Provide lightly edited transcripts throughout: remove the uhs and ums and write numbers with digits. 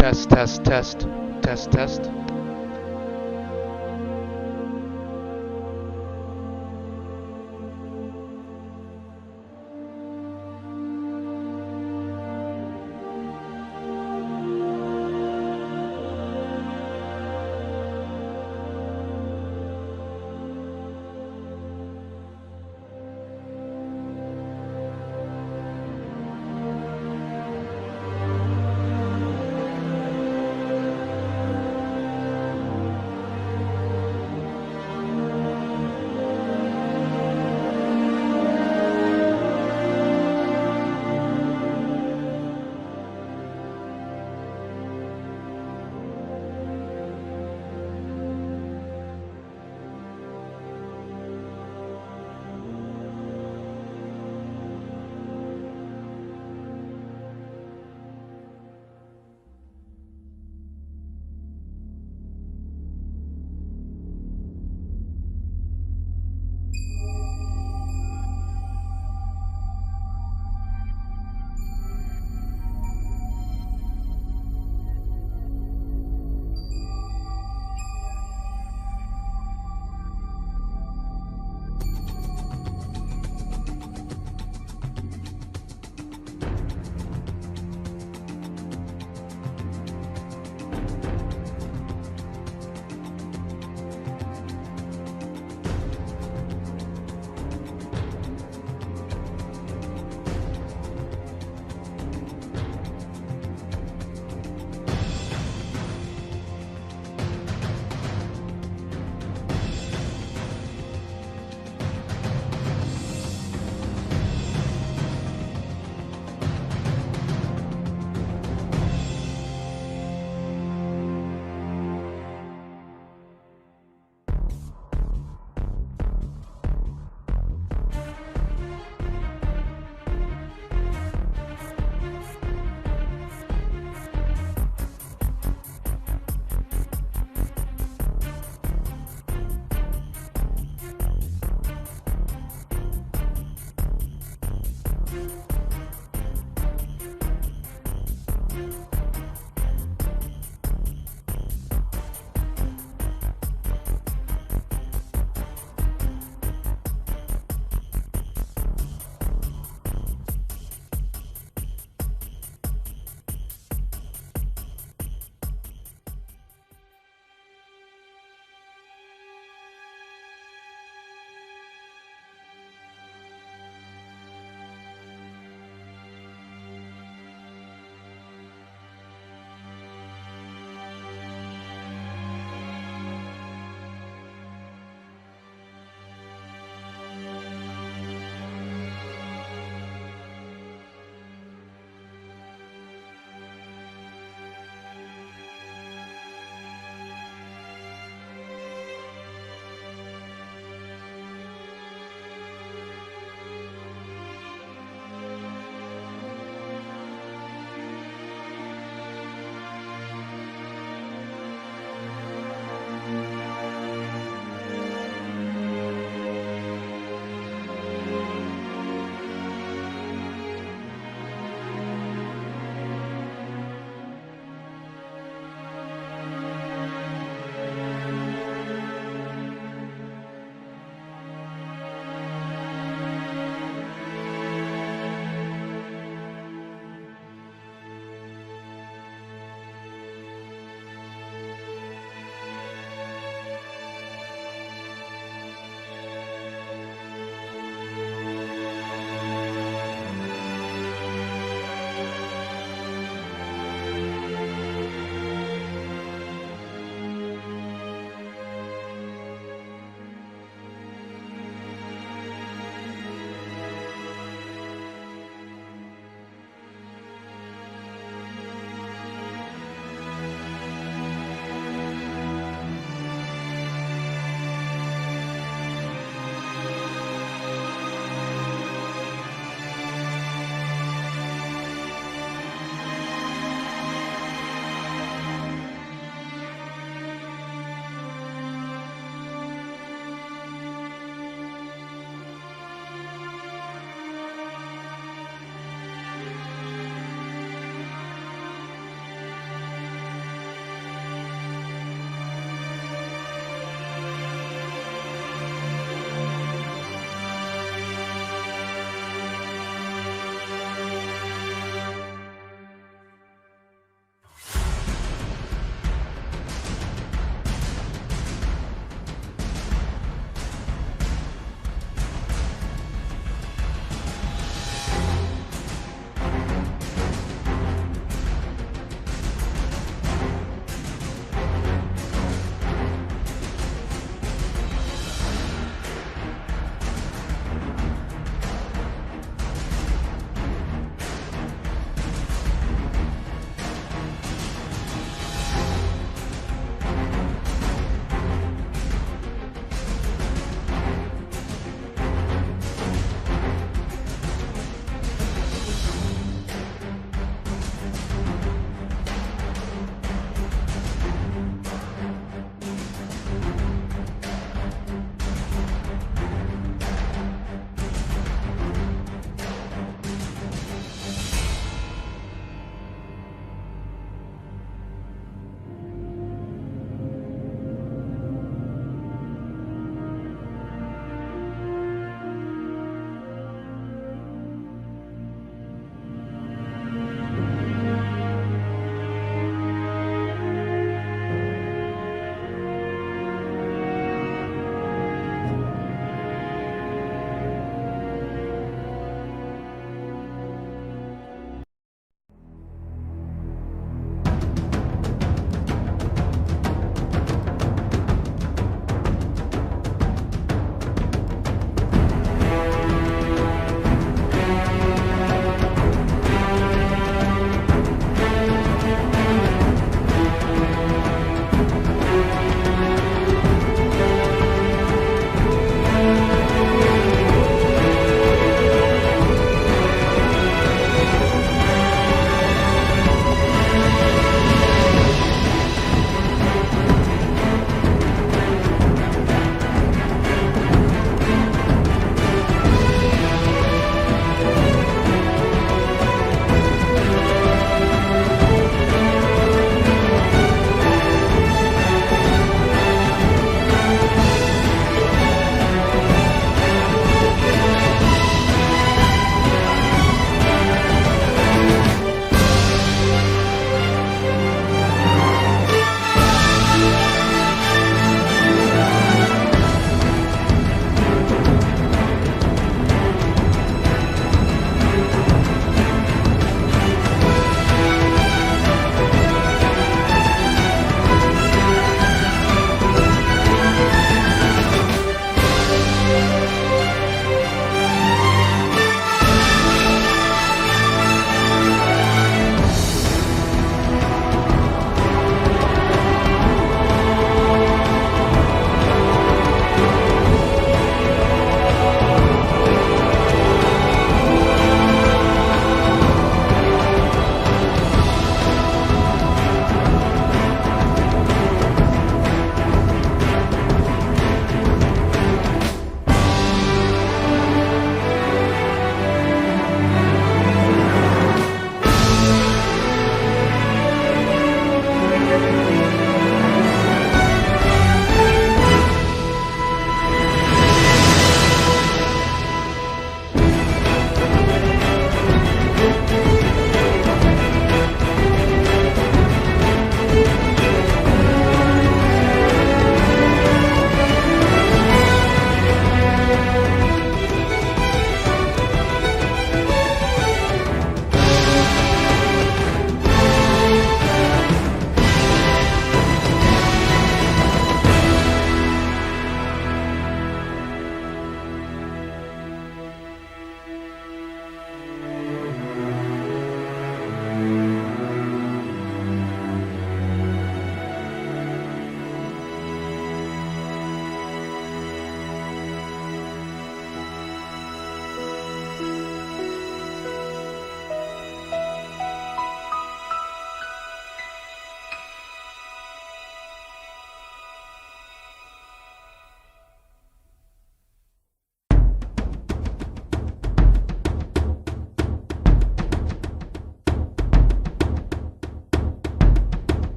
Test, test, test, test, test.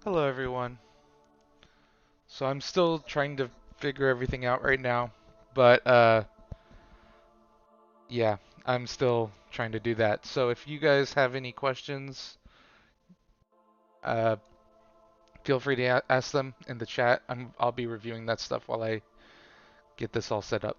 Hello everyone. So I'm still trying to figure everything out right now, but yeah, I'm still trying to do that. So if you guys have any questions, uh feel free to ask them in the chat. I'll be reviewing that stuff while I get this all set up.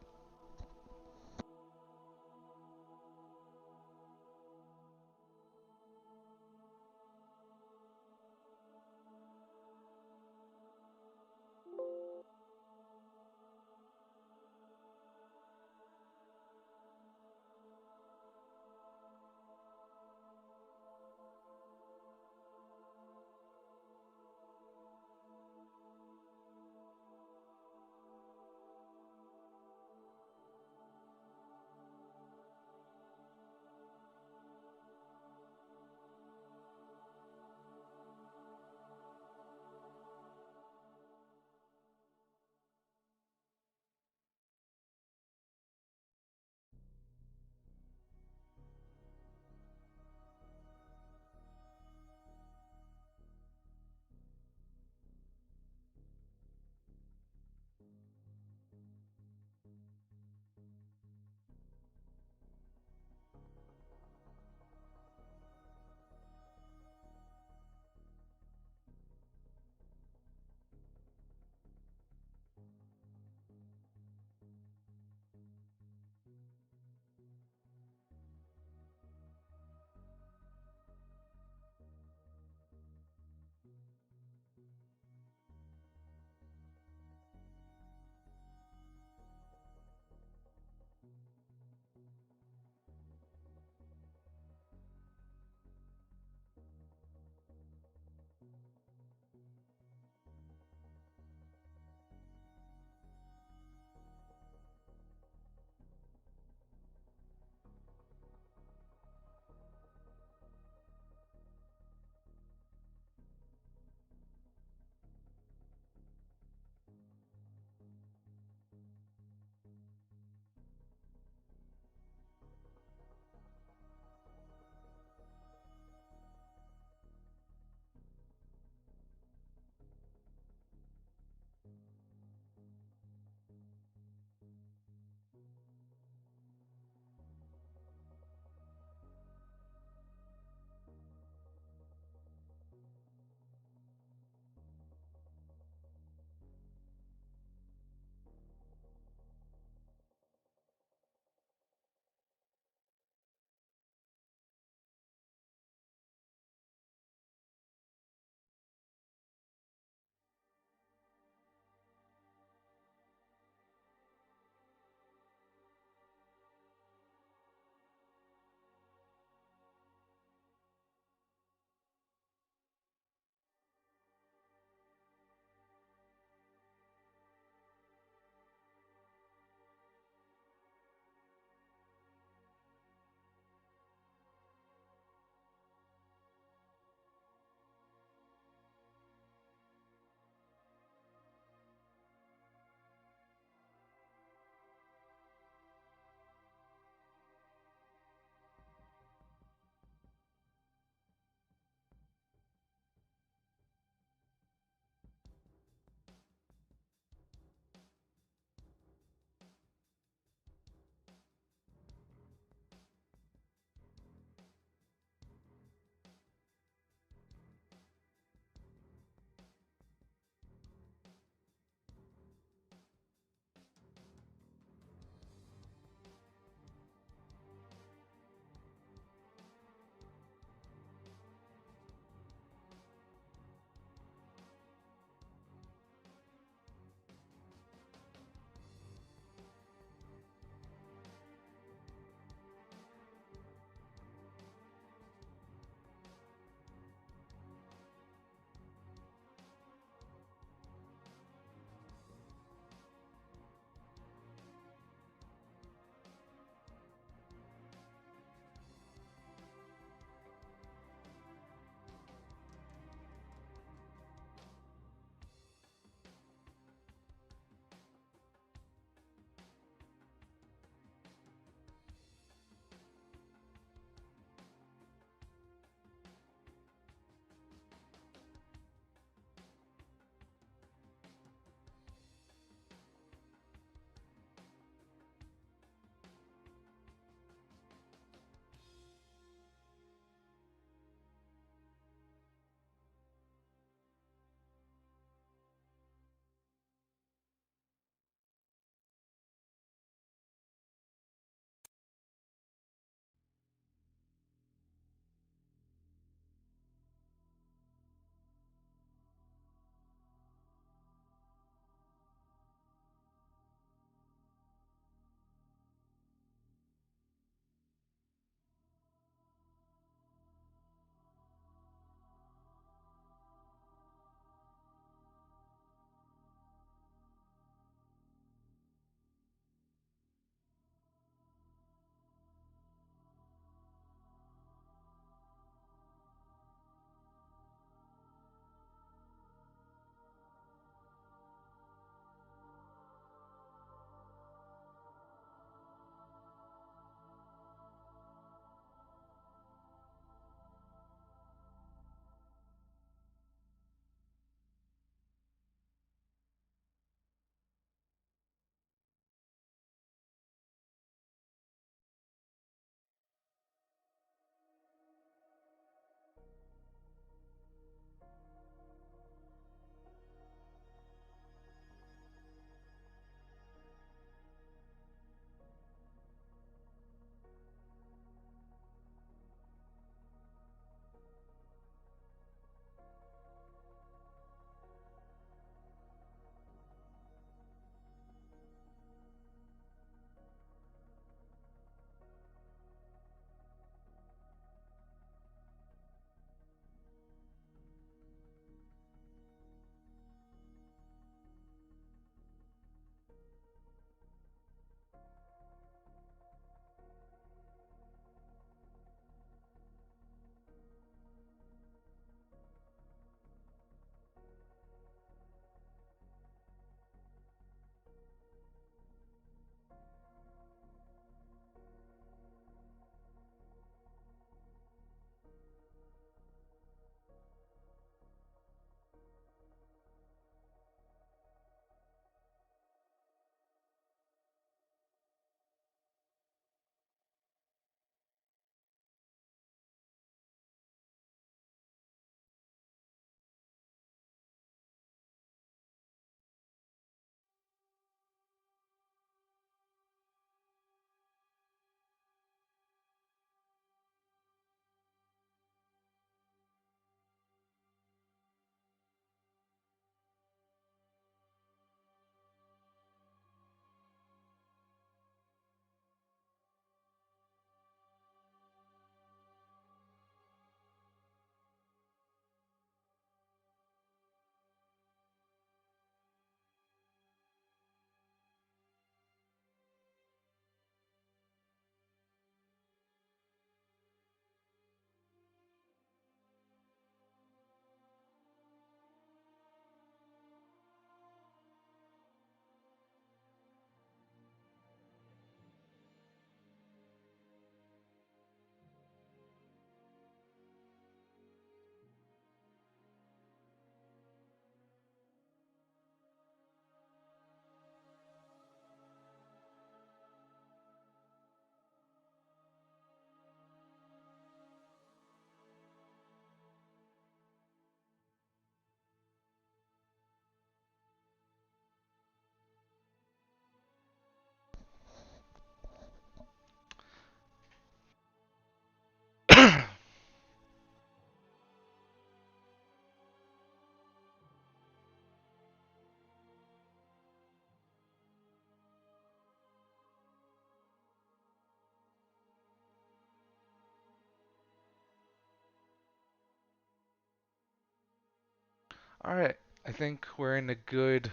All right, I think we're in a good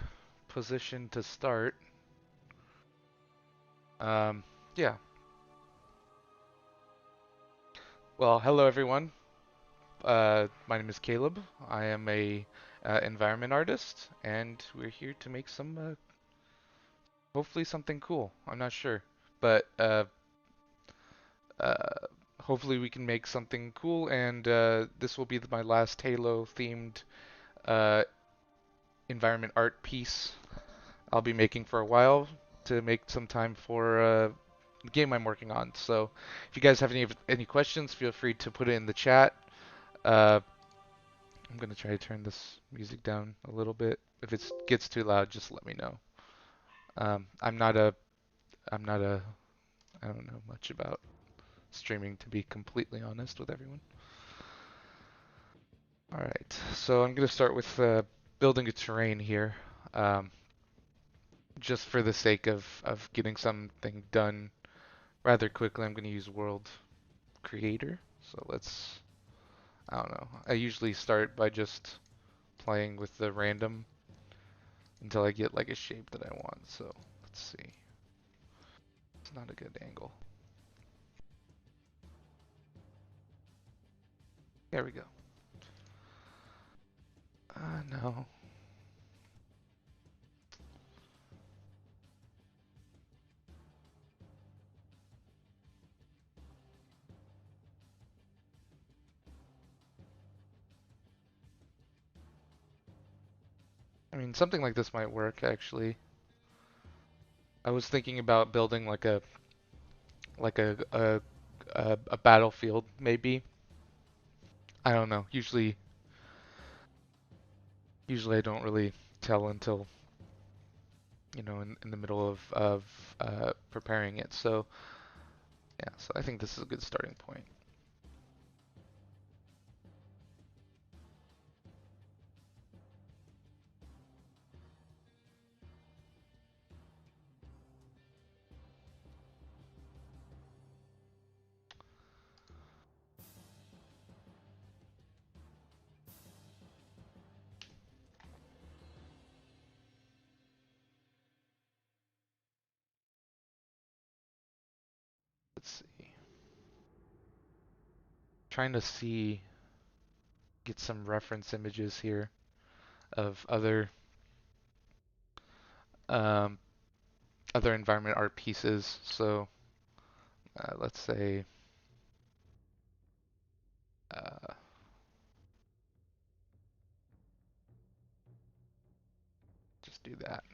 position to start. Um, yeah. Well, hello everyone. My name is Caleb. I am a environment artist, and we're here to make some, hopefully something cool. I'm not sure, but uh, hopefully we can make something cool, and this will be my last Halo-themed uh, environment art piece I'll be making for a while to make some time for the game I'm working on. So if you guys have any questions, feel free to put it in the chat. Uh, I'm gonna try to turn this music down a little bit. If it gets too loud, just let me know. I'm not a, I'm not a, I don't know much about streaming to be completely honest with everyone. All right, so I'm gonna start with building a terrain here, um, just for the sake of getting something done rather quickly. I'm gonna use World Creator. So let's, I don't know. I usually start by just playing with the random until I get like a shape that I want. So let's see. It's not a good angle. There we go. No. I mean, something like this might work actually. I was thinking about building like a battlefield maybe. I don't know. Usually I don't really tell until in the middle of preparing it. So yeah, so I think this is a good starting point. Let's see. Trying to get some reference images here of um, other environment art pieces. So let's say uh, just do that.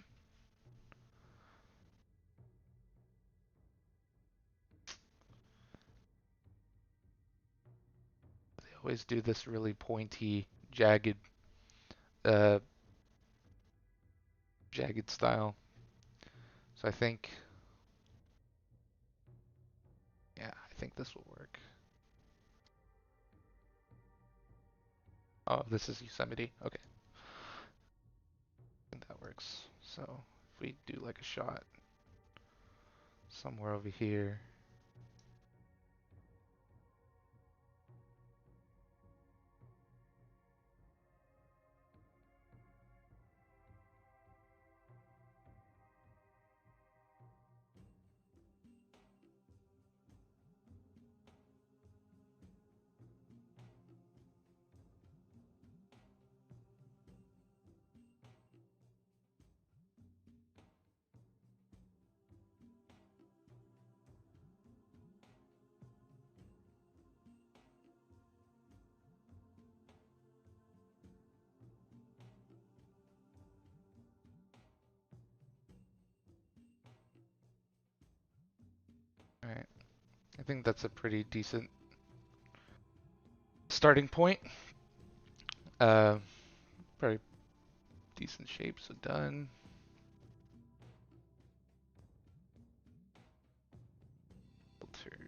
They always do this really pointy, uh, jagged style. So I think this will work. Oh, this is Yosemite. Okay, I think that works. So if we do like a shot somewhere over here. All right, I think that's a pretty decent starting point. Uh, Very decent shape, so done. Filters.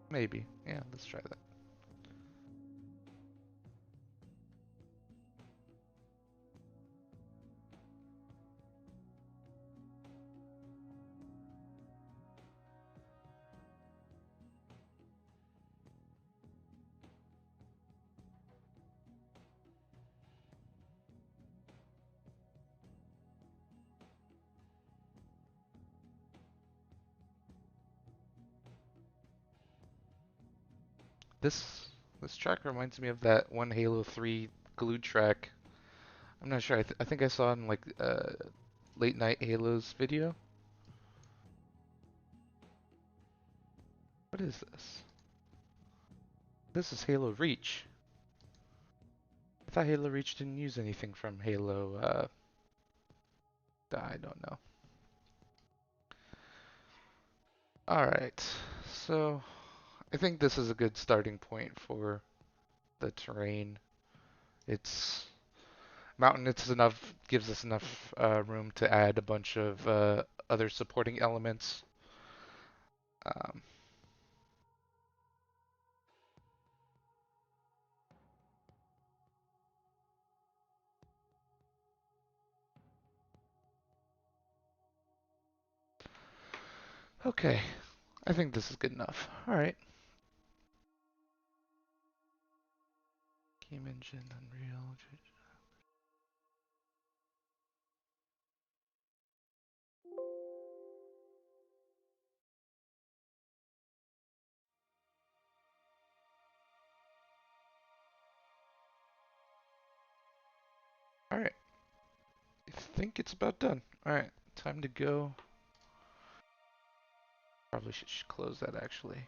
Maybe. Yeah, let's try that. This track reminds me of that one Halo 3 glue track. I'm not sure. I think I saw it in like late night Halos video. What is this? This is Halo Reach. I thought Halo Reach didn't use anything from Halo. I don't know. All right. So I think this is a good starting point for the terrain. It's mountain. It's enough. Gives us enough room to add a bunch of other supporting elements. Um, okay. I think this is good enough. All right. Game engine, Unreal. All right. I think it's about done. All right. Time to go. Probably should close that actually.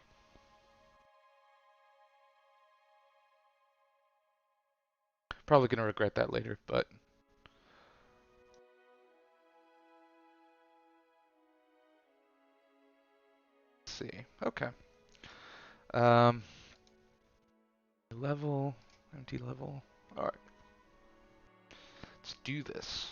Probably gonna regret that later, but let's see. Okay. Um, level, empty level. All right. Let's do this.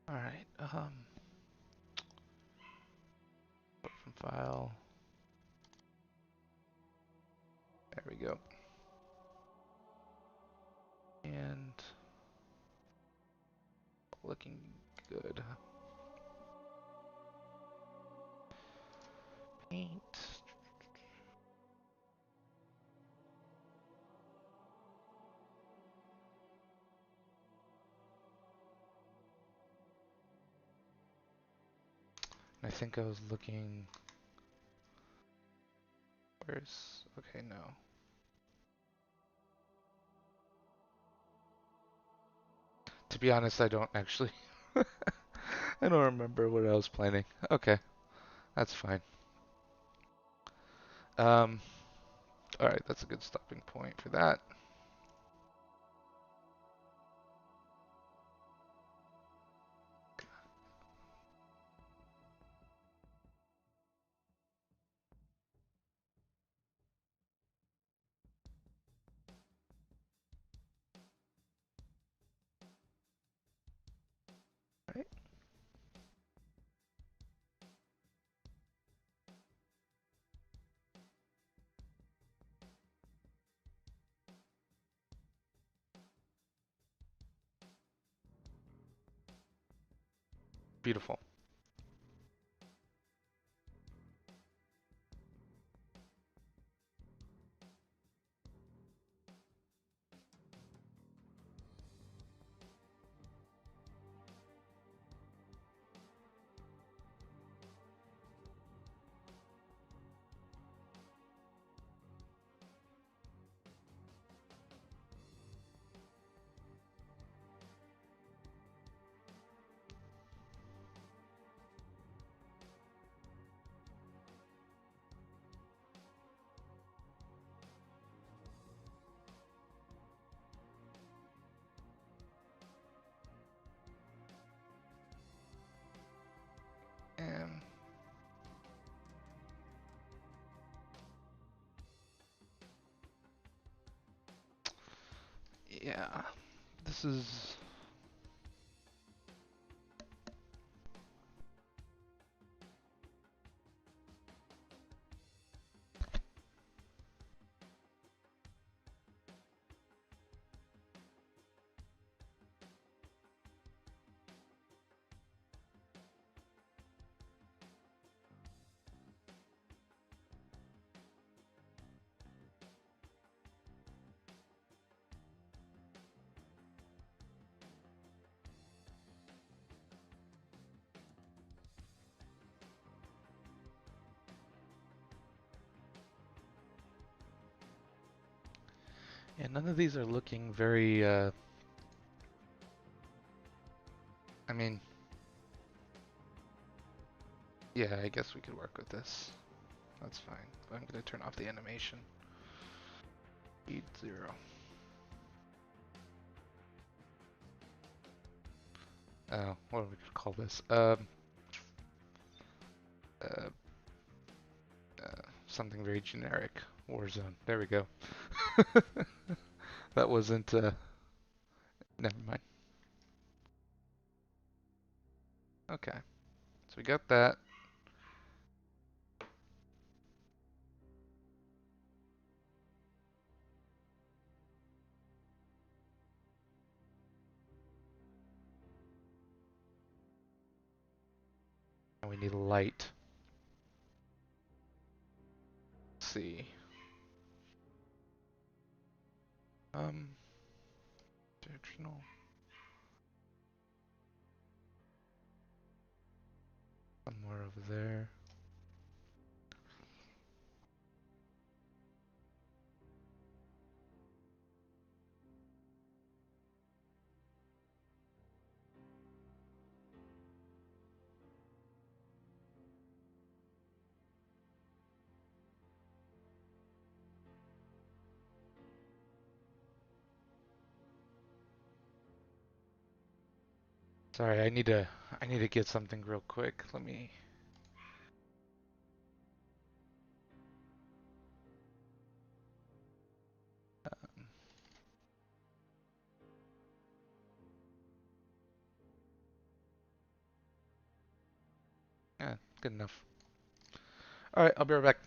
All right. From file. There we go. And looking good. Paint. I think I was looking. Where's. Okay, no. To be honest, I don't actually. I don't remember what I was planning. Okay, that's fine. Um, all right, that's a good stopping point for that. All right, beautiful. Yeah, this is. Yeah, none of these are looking very. I mean, yeah, I guess we could work with this. That's fine. I'm gonna turn off the animation. Speed 0. What do we call this? Uh, Something very generic. Warzone. There we go. That wasn't. Never mind. Okay. So we got that. And we need light. Let's see. Um, directional. Somewhere over there. Sorry, I need to get something real quick. Let me. Um, yeah, good enough. All right, I'll be right back.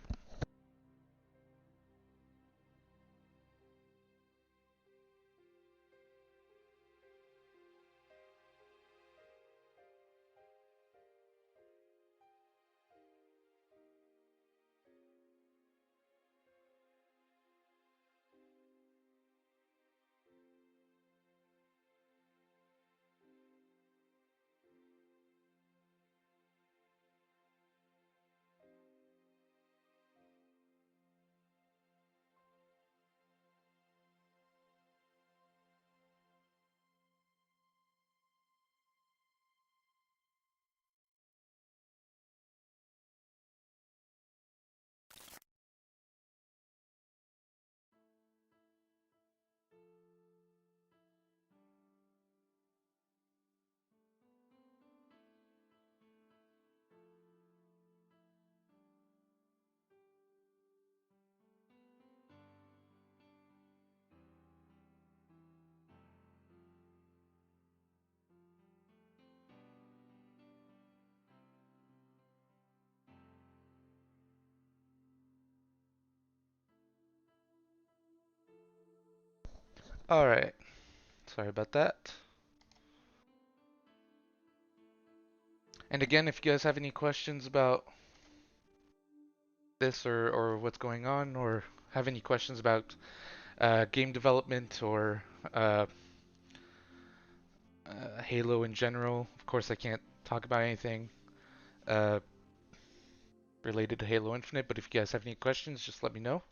All right. Sorry about that. And again, if you guys have any questions about this or what's going on, or have any questions about game development or uh, Halo in general, of course I can't talk about anything uh, related to Halo Infinite, but if you guys have any questions, just let me know.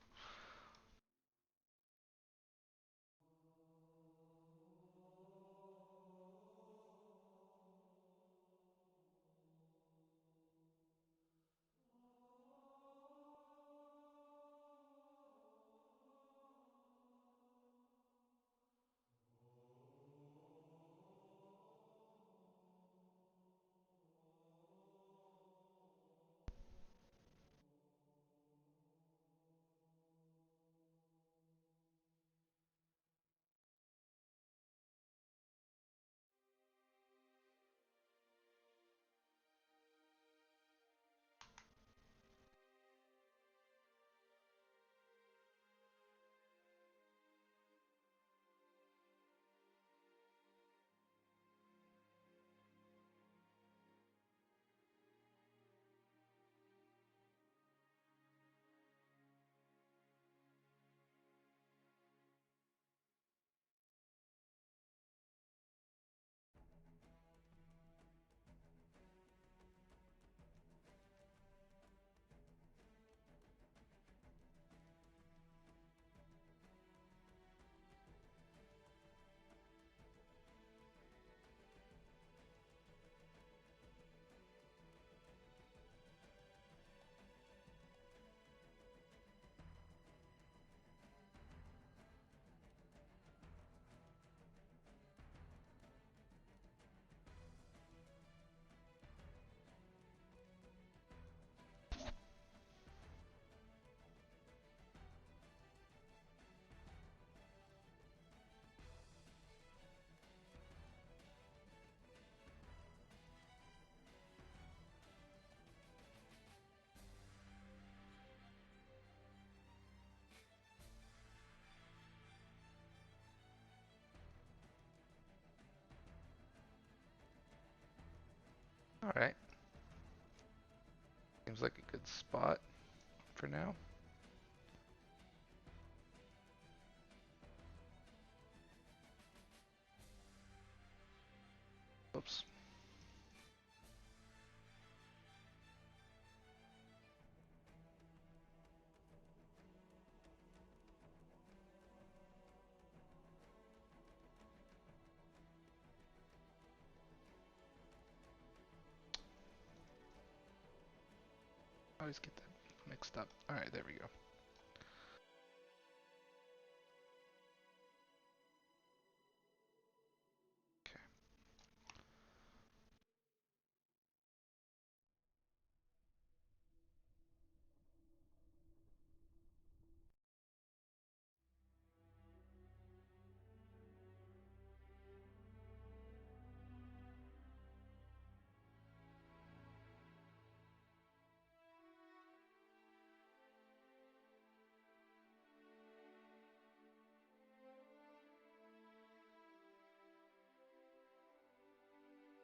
Alright. Seems like a good spot for now. Oops. I always get that mixed up. Alright, there we go. Okay.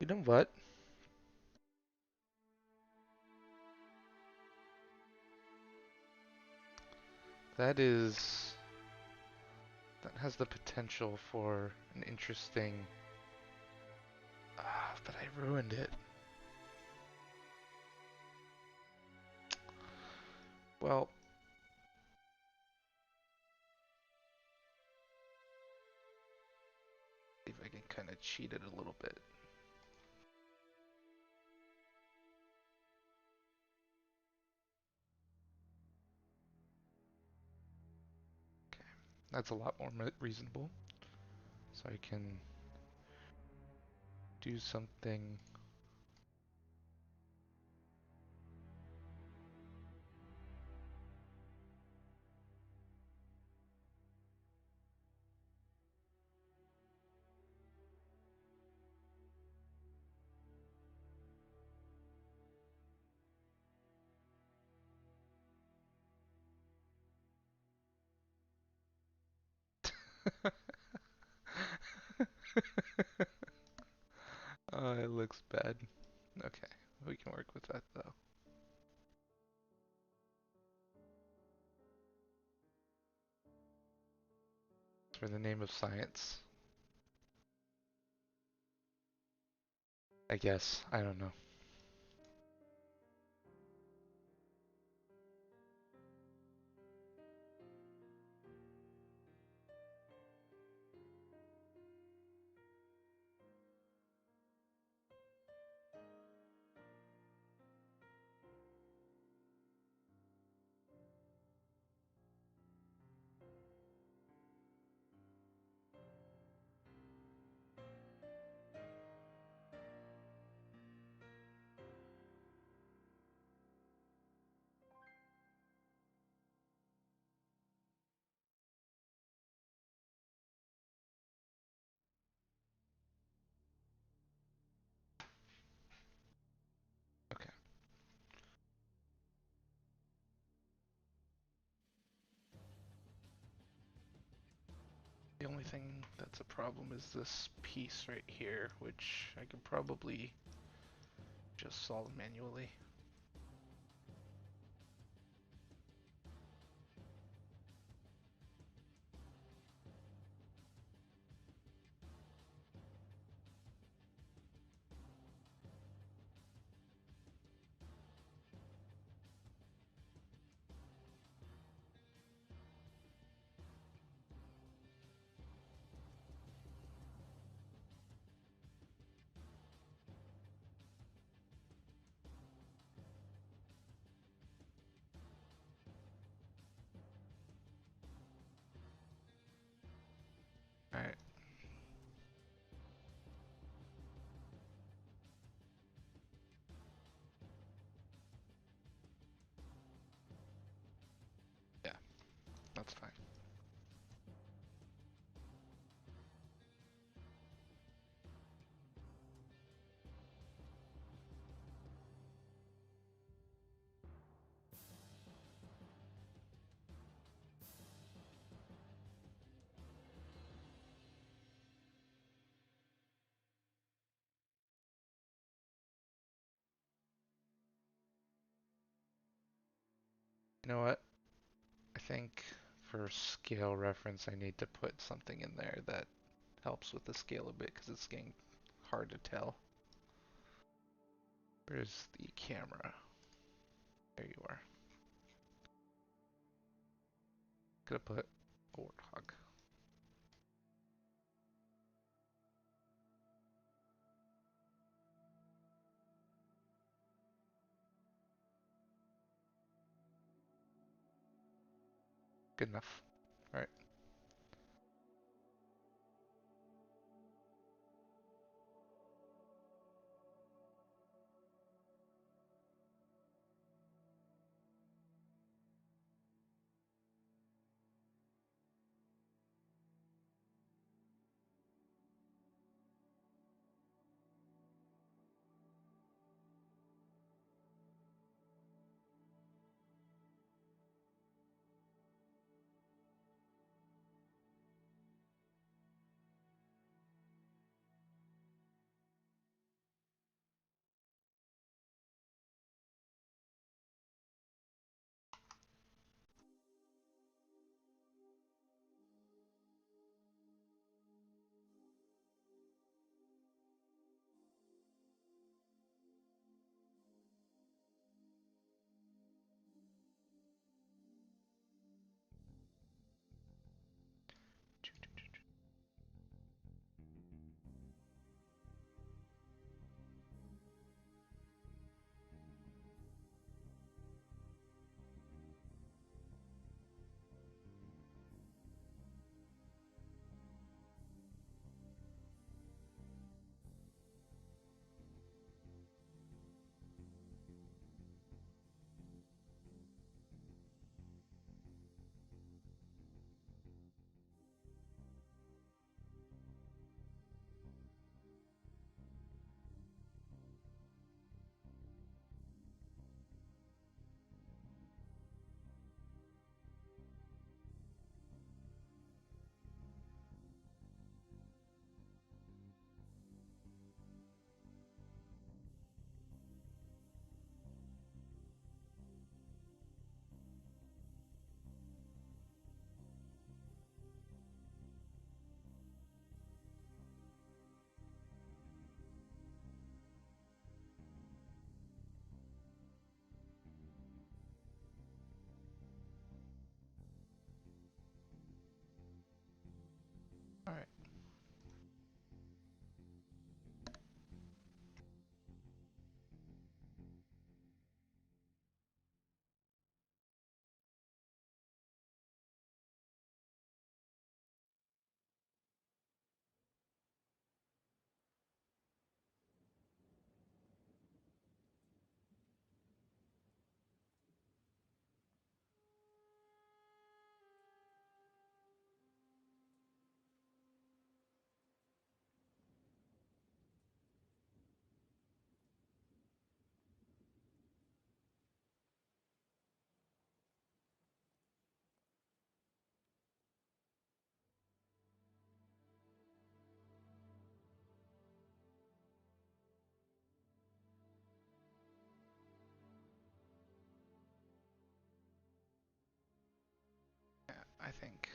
You know what? That is... That has the potential for an interesting... Ah, but I ruined it. Well... See if I can kind of cheat it a little bit. Okay, that's a lot more reasonable. So I can do something... it looks bad. Okay, we can work with that though. For the name of science. I guess. I don't know. Okay. The only thing that's a problem is this piece right here, which I could probably just solve manually. Alright. Yeah, that's fine. You know what? I think for scale reference, I need to put something in there that helps with the scale a bit because it's getting hard to tell. Where's the camera? There you are. Could have put warthog. Good enough. All right. All right. Yeah, I think.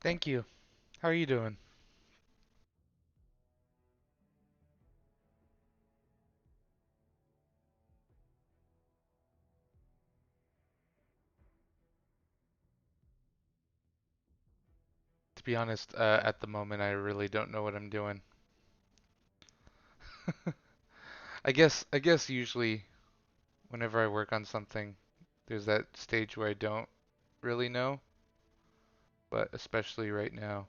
Thank you. How are you doing? To be honest, at the moment, I really don't know what I'm doing. I guess usually whenever I work on something, there's that stage where I don't really know, but especially right now.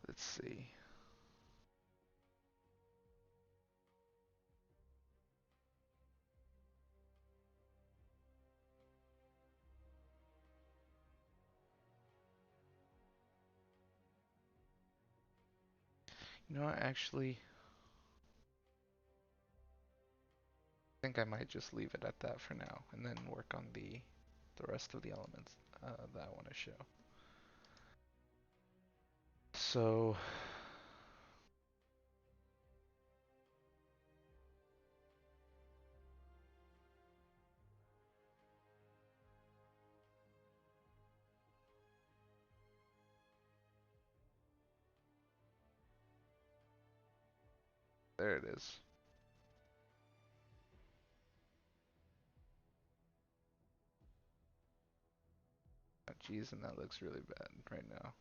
Let's see. You know what, actually, I think I might just leave it at that for now and then work on the rest of the elements that I want to show. So, there it is. Oh, geez, and that looks really bad right now.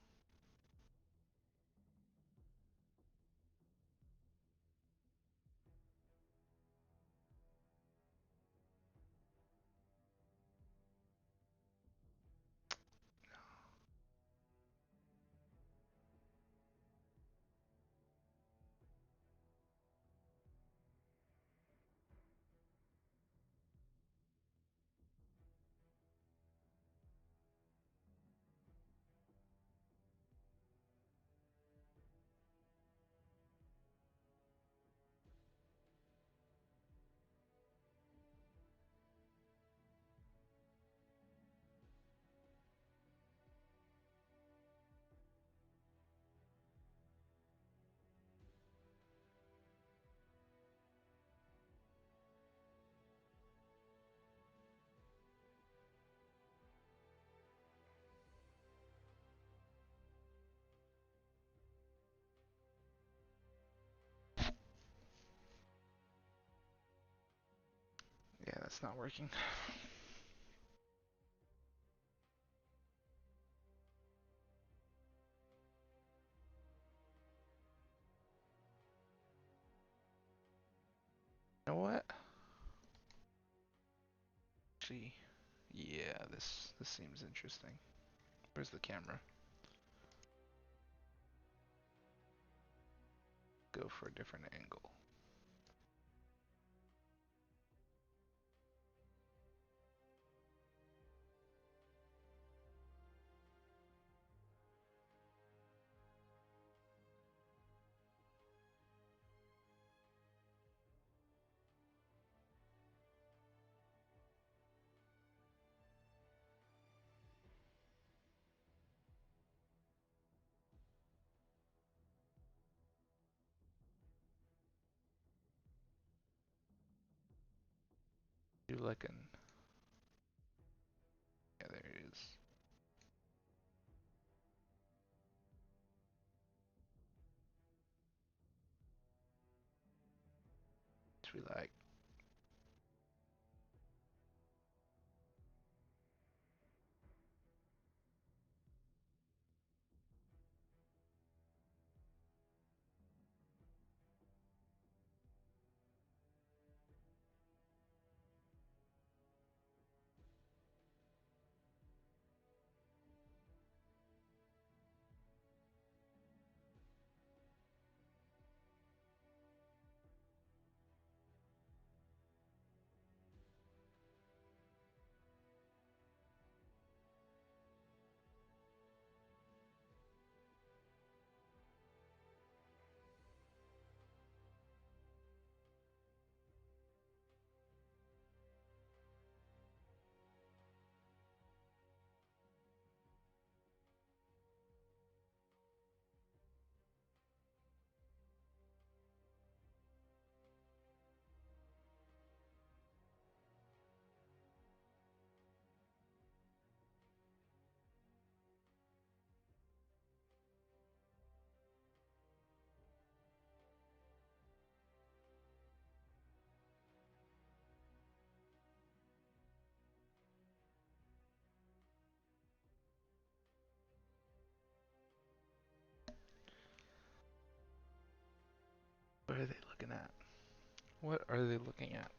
Yeah, that's not working. You know what? Actually, yeah, this seems interesting. Where's the camera? Go for a different angle. Do like an yeah, there it is. Which we like. What are they looking at? What are they looking at?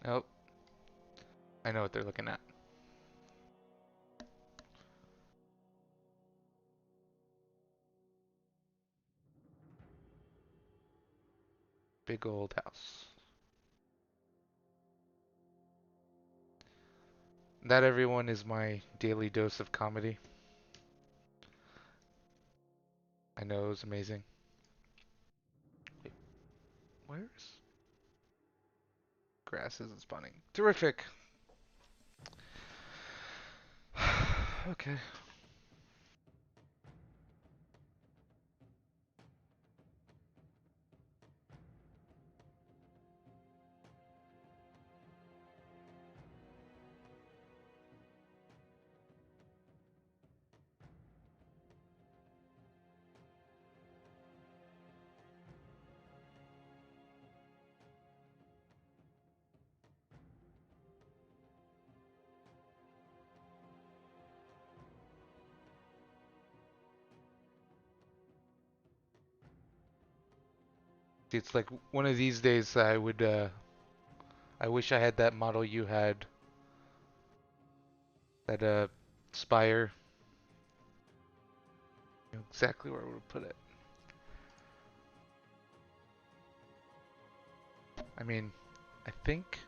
Oh, I know what they're looking at. Big old house. That, everyone, is my daily dose of comedy. I know it was amazing. Wait, where's grass isn't spawning? Terrific. Okay. It's like one of these days I wish I had that model you had. That spire. You know exactly where I would put it. I mean, I think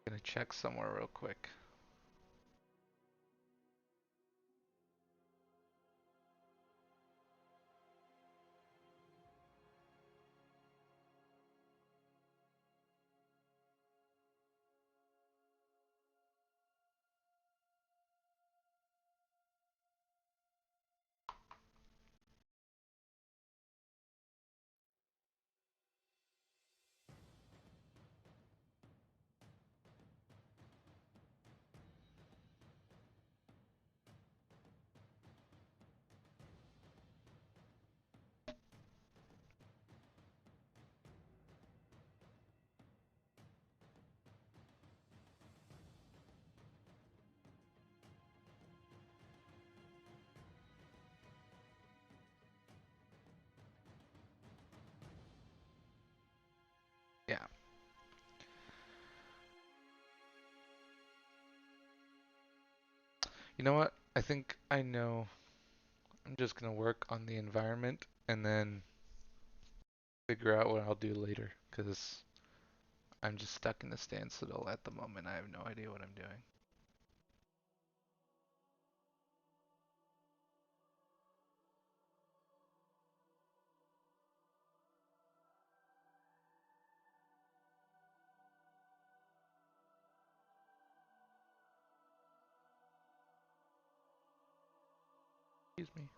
I'm gonna check somewhere real quick. Yeah. You know what? I think I know. I'm just gonna work on the environment and then figure out what I'll do later, because I'm just stuck in a standstill at the moment. I have no idea what I'm doing. Excuse me.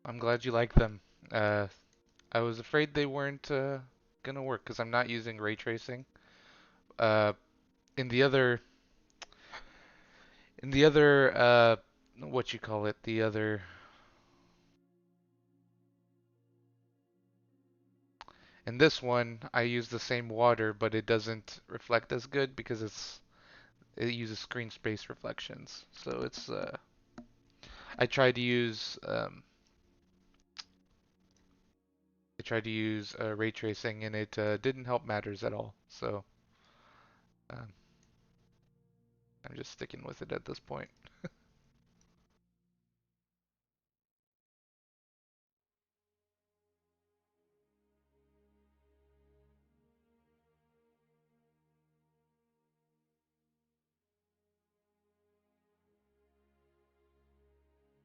I'm glad you like them. Uh, I was afraid they weren't gonna work because I'm not using ray tracing. Uh, in the other, in the other, what you call it, the other, in this one, I use the same water, but it doesn't reflect as good because it uses screen space reflections. So I tried to use ray tracing and it didn't help matters at all. So um, I'm just sticking with it at this point.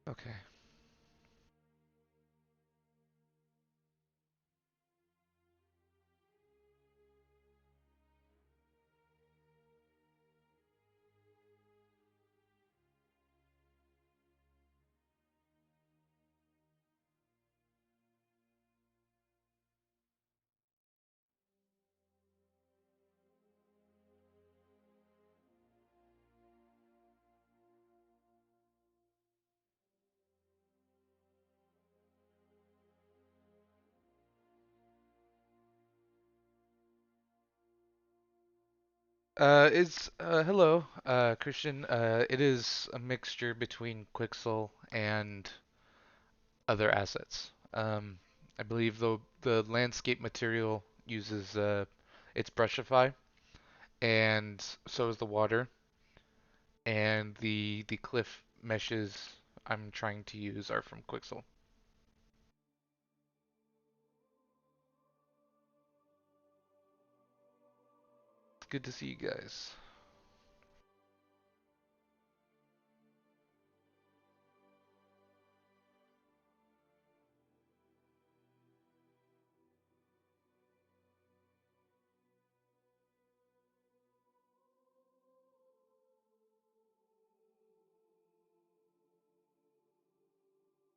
Okay. It's hello, Christian. It is a mixture between Quixel and other assets. I believe the landscape material uses it's Brushify, and so is the water, and the cliff meshes I'm trying to use are from Quixel. It's good to see you guys.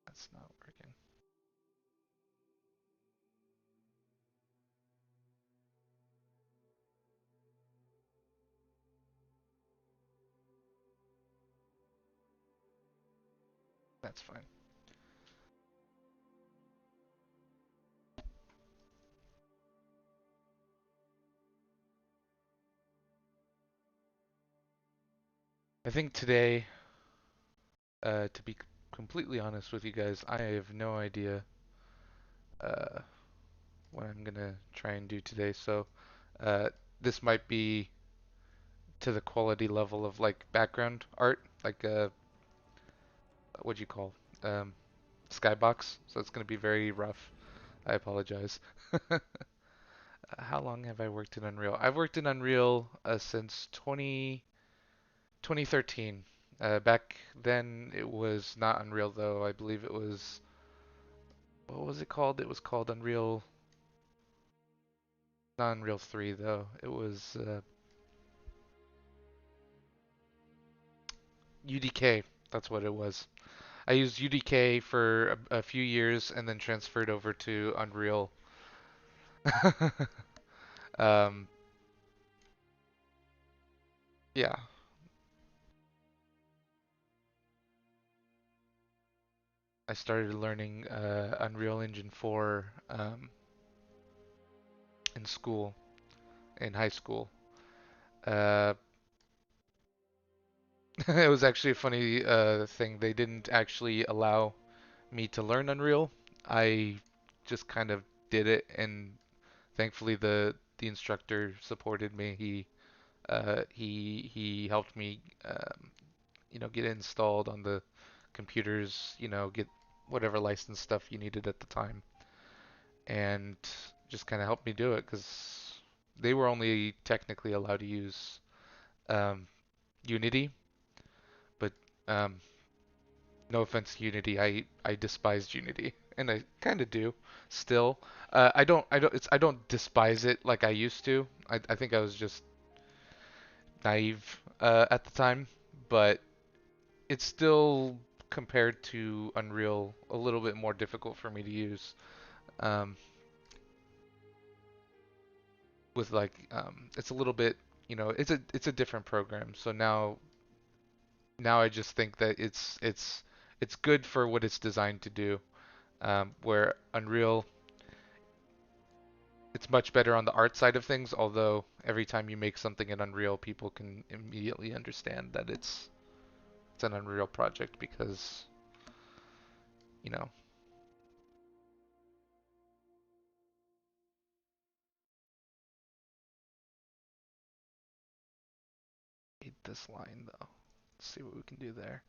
That's not working. That's fine. I think today, to be completely honest with you guys, I have no idea uh, what I'm gonna try and do today. So, uh, this might be to the quality level of like background art, like what do you call um, skybox. So it's gonna be very rough. I apologize. How long have I worked in Unreal? I've worked in Unreal since 2013. Back then it was not Unreal though. I believe it was, what was it called? It was called Unreal, not Unreal 3 though. It was UDK. That's what it was. I used UDK for a few years and then transferred over to Unreal. um, yeah, I started learning Unreal Engine 4 in school, in high school. Uh, it was actually a funny thing. They didn't actually allow me to learn Unreal. I just kind of did it, and thankfully the instructor supported me. He helped me, get it installed on the computers, get whatever license stuff you needed at the time, and just kind of helped me do it because they were only technically allowed to use um, Unity, but um, no offense to Unity, I despised Unity, and I kind of do still. I don't despise it like I used to. I think I was just naive at the time, but it's still compared to Unreal, a little bit more difficult for me to use. Um, with like, it's a little bit, it's a different program. So now I just think that it's good for what it's designed to do. Where Unreal, it's much better on the art side of things. Although every time you make something in Unreal, people can immediately understand that it's an Unreal project because you know hate this line though. Let's see what we can do there.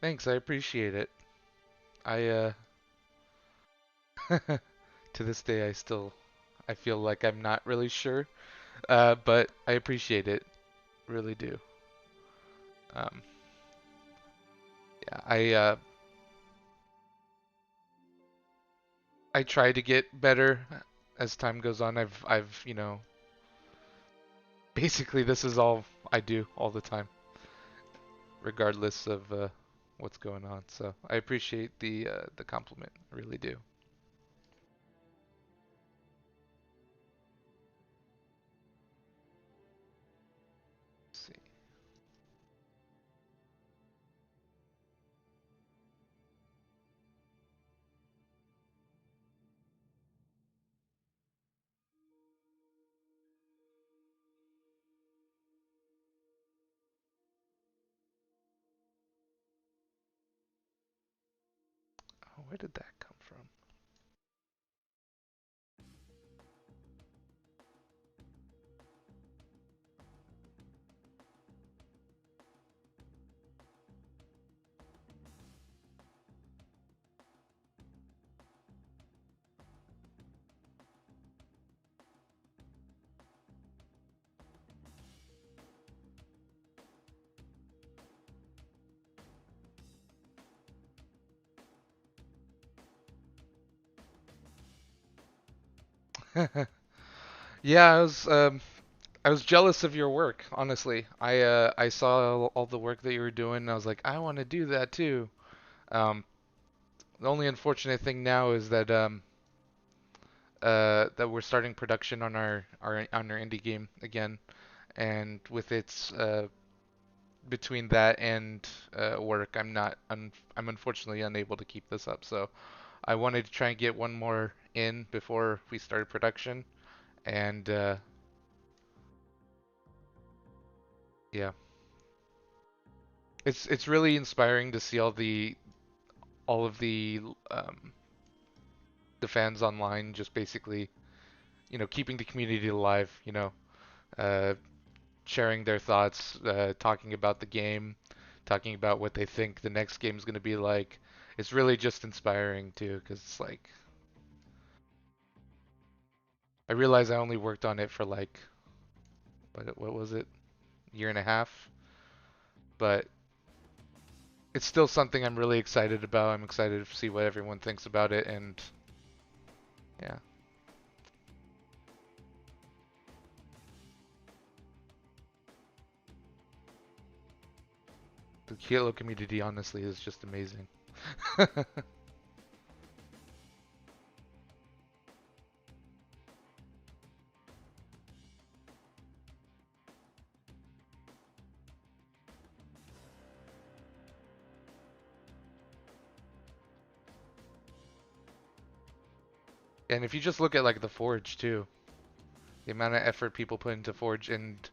Thanks, I appreciate it. I to this day I feel like I'm not really sure. But I appreciate it, really do. Um, yeah, I try to get better as time goes on. Basically this is all I do all the time, regardless of what's going on. So I appreciate the compliment, I really do. Let's see. Oh, where did that come from? Yeah, I was jealous of your work, honestly. I saw all the work that you were doing and I was like, I want to do that too. Um, the only unfortunate thing now is that we're starting production on our indie game again, and with its between that and work, I'm unfortunately unable to keep this up. So I wanted to try and get one more in before we started production, and yeah, it's really inspiring to see all of um, the fans online just basically keeping the community alive. Uh, Sharing their thoughts, talking about the game, talking about what they think the next game is going to be like. It's really just inspiring too, because it's like I realize I only worked on it for like what was it, year and a half, but it's still something I'm really excited about. I'm excited to see what everyone thinks about it, and yeah, the Halo community honestly is just amazing. And if you just look at like the Forge too, the amount of effort people put into Forge and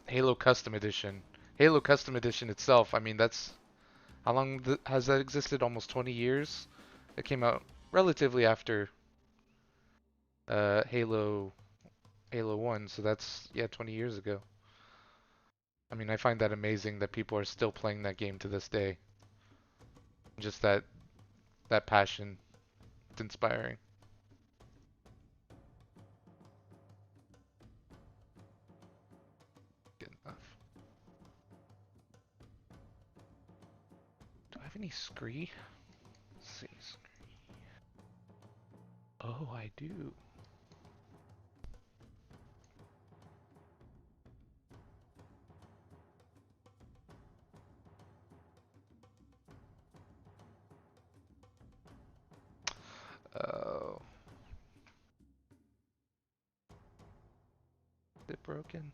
Halo Custom Edition. Halo Custom Edition itself, I mean, that's how long has that existed? Almost 20 years. It came out relatively after Halo 1, so that's yeah, 20 years ago. I mean, I find that amazing that people are still playing that game to this day. Just that passion, it's inspiring. Good enough. Do I have any scree? Let's see. Oh, I do. Oh, is it broken?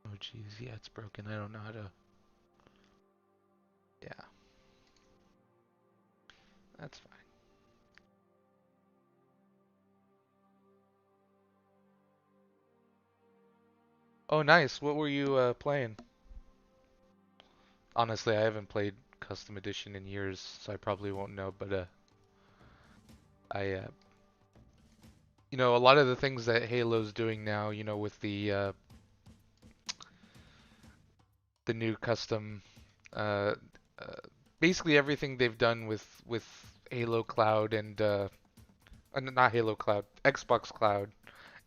Oh, geez, yeah, it's broken. I don't know how to. Yeah, that's fine. Oh, nice. What were you playing? Honestly, I haven't played Custom Edition in years, so I probably won't know. But I a lot of the things that Halo's doing now, with the new custom, uh, uh, basically everything they've done with Halo Cloud and not Halo Cloud, Xbox Cloud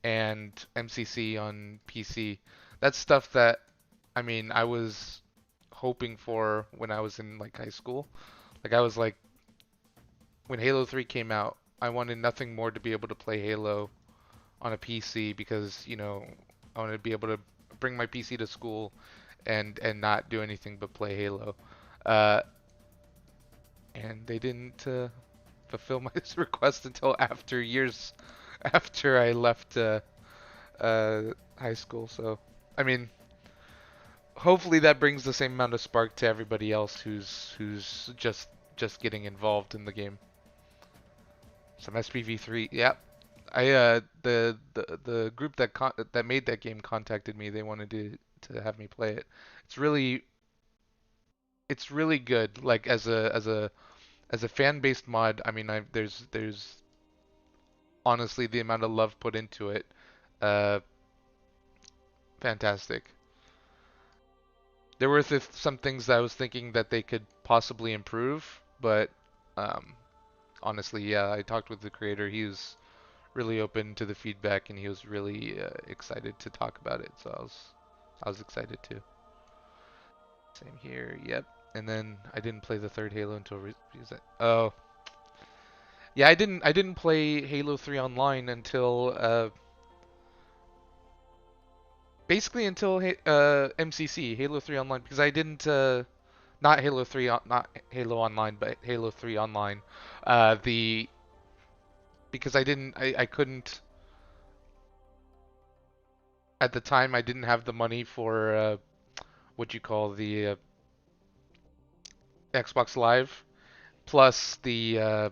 and MCC on PC. That's stuff that I mean I was hoping for when I was in like high school. Like I was like when Halo 3 came out, I wanted nothing more to be able to play Halo on a PC because, I wanted to be able to bring my PC to school and not do anything but play Halo. Uh, and they didn't fulfill my request until after years after I left high school. So, I mean, hopefully that brings the same amount of spark to everybody else who's just getting involved in the game. Some SPV3, yeah. The group that made that game contacted me. They wanted to have me play it. It's really it's really good. Like as a fan-based mod, I mean, there's honestly the amount of love put into it, uh, fantastic. There were some things that I was thinking that they could possibly improve, but um, honestly, yeah, I talked with the creator. He was really open to the feedback, and he was really excited to talk about it. So I was excited too. Same here. Yep. And then I didn't play the third Halo until oh yeah, I didn't play Halo 3 online until basically until MCC Halo 3 online because I didn't not Halo 3 not Halo Online but Halo 3 online the because I couldn't at the time I didn't have the money for what you call the Xbox Live plus the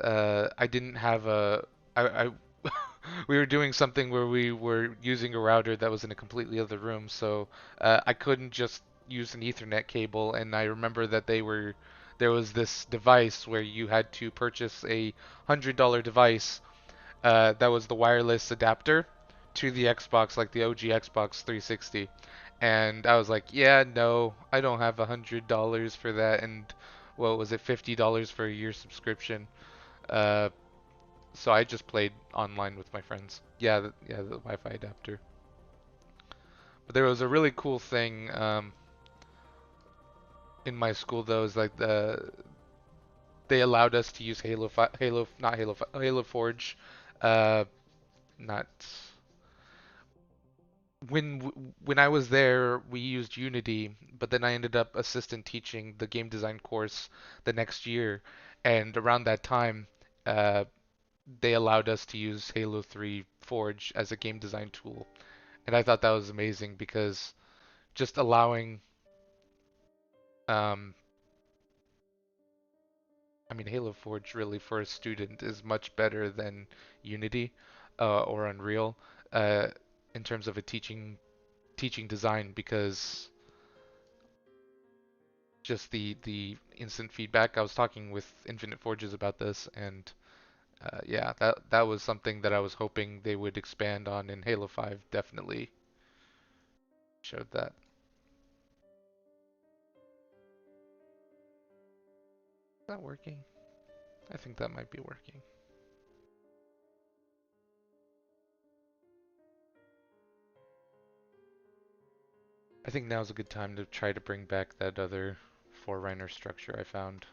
I didn't have I we were doing something where we were using a router that was in a completely other room, so I couldn't just use an Ethernet cable. And I remember that there was this device where you had to purchase a $100 device that was the wireless adapter to the Xbox, like the OG Xbox 360. And I was like, yeah, no, I don't have $100 for that. And what was it, $50 for a year subscription? Uh, so I just played online with my friends. Yeah, the Wi-Fi adapter. But there was a really cool thing in my school though, is like they allowed us to use Halo, not Halo Forge. Uh, not when I was there, we used Unity, but then I ended up assistant teaching the game design course the next year, and around that time, uh, they allowed us to use Halo 3 Forge as a game design tool. And I thought that was amazing because just allowing, um, I mean, Halo Forge really for a student is much better than Unity or Unreal uh, in terms of a teaching design because just the instant feedback. I was talking with Infinite Forges about this, and yeah, that was something that I was hoping they would expand on, in Halo 5 definitely showed that. Is that working? I think that might be working. I think now's a good time to try to bring back that other Forerunner structure I found.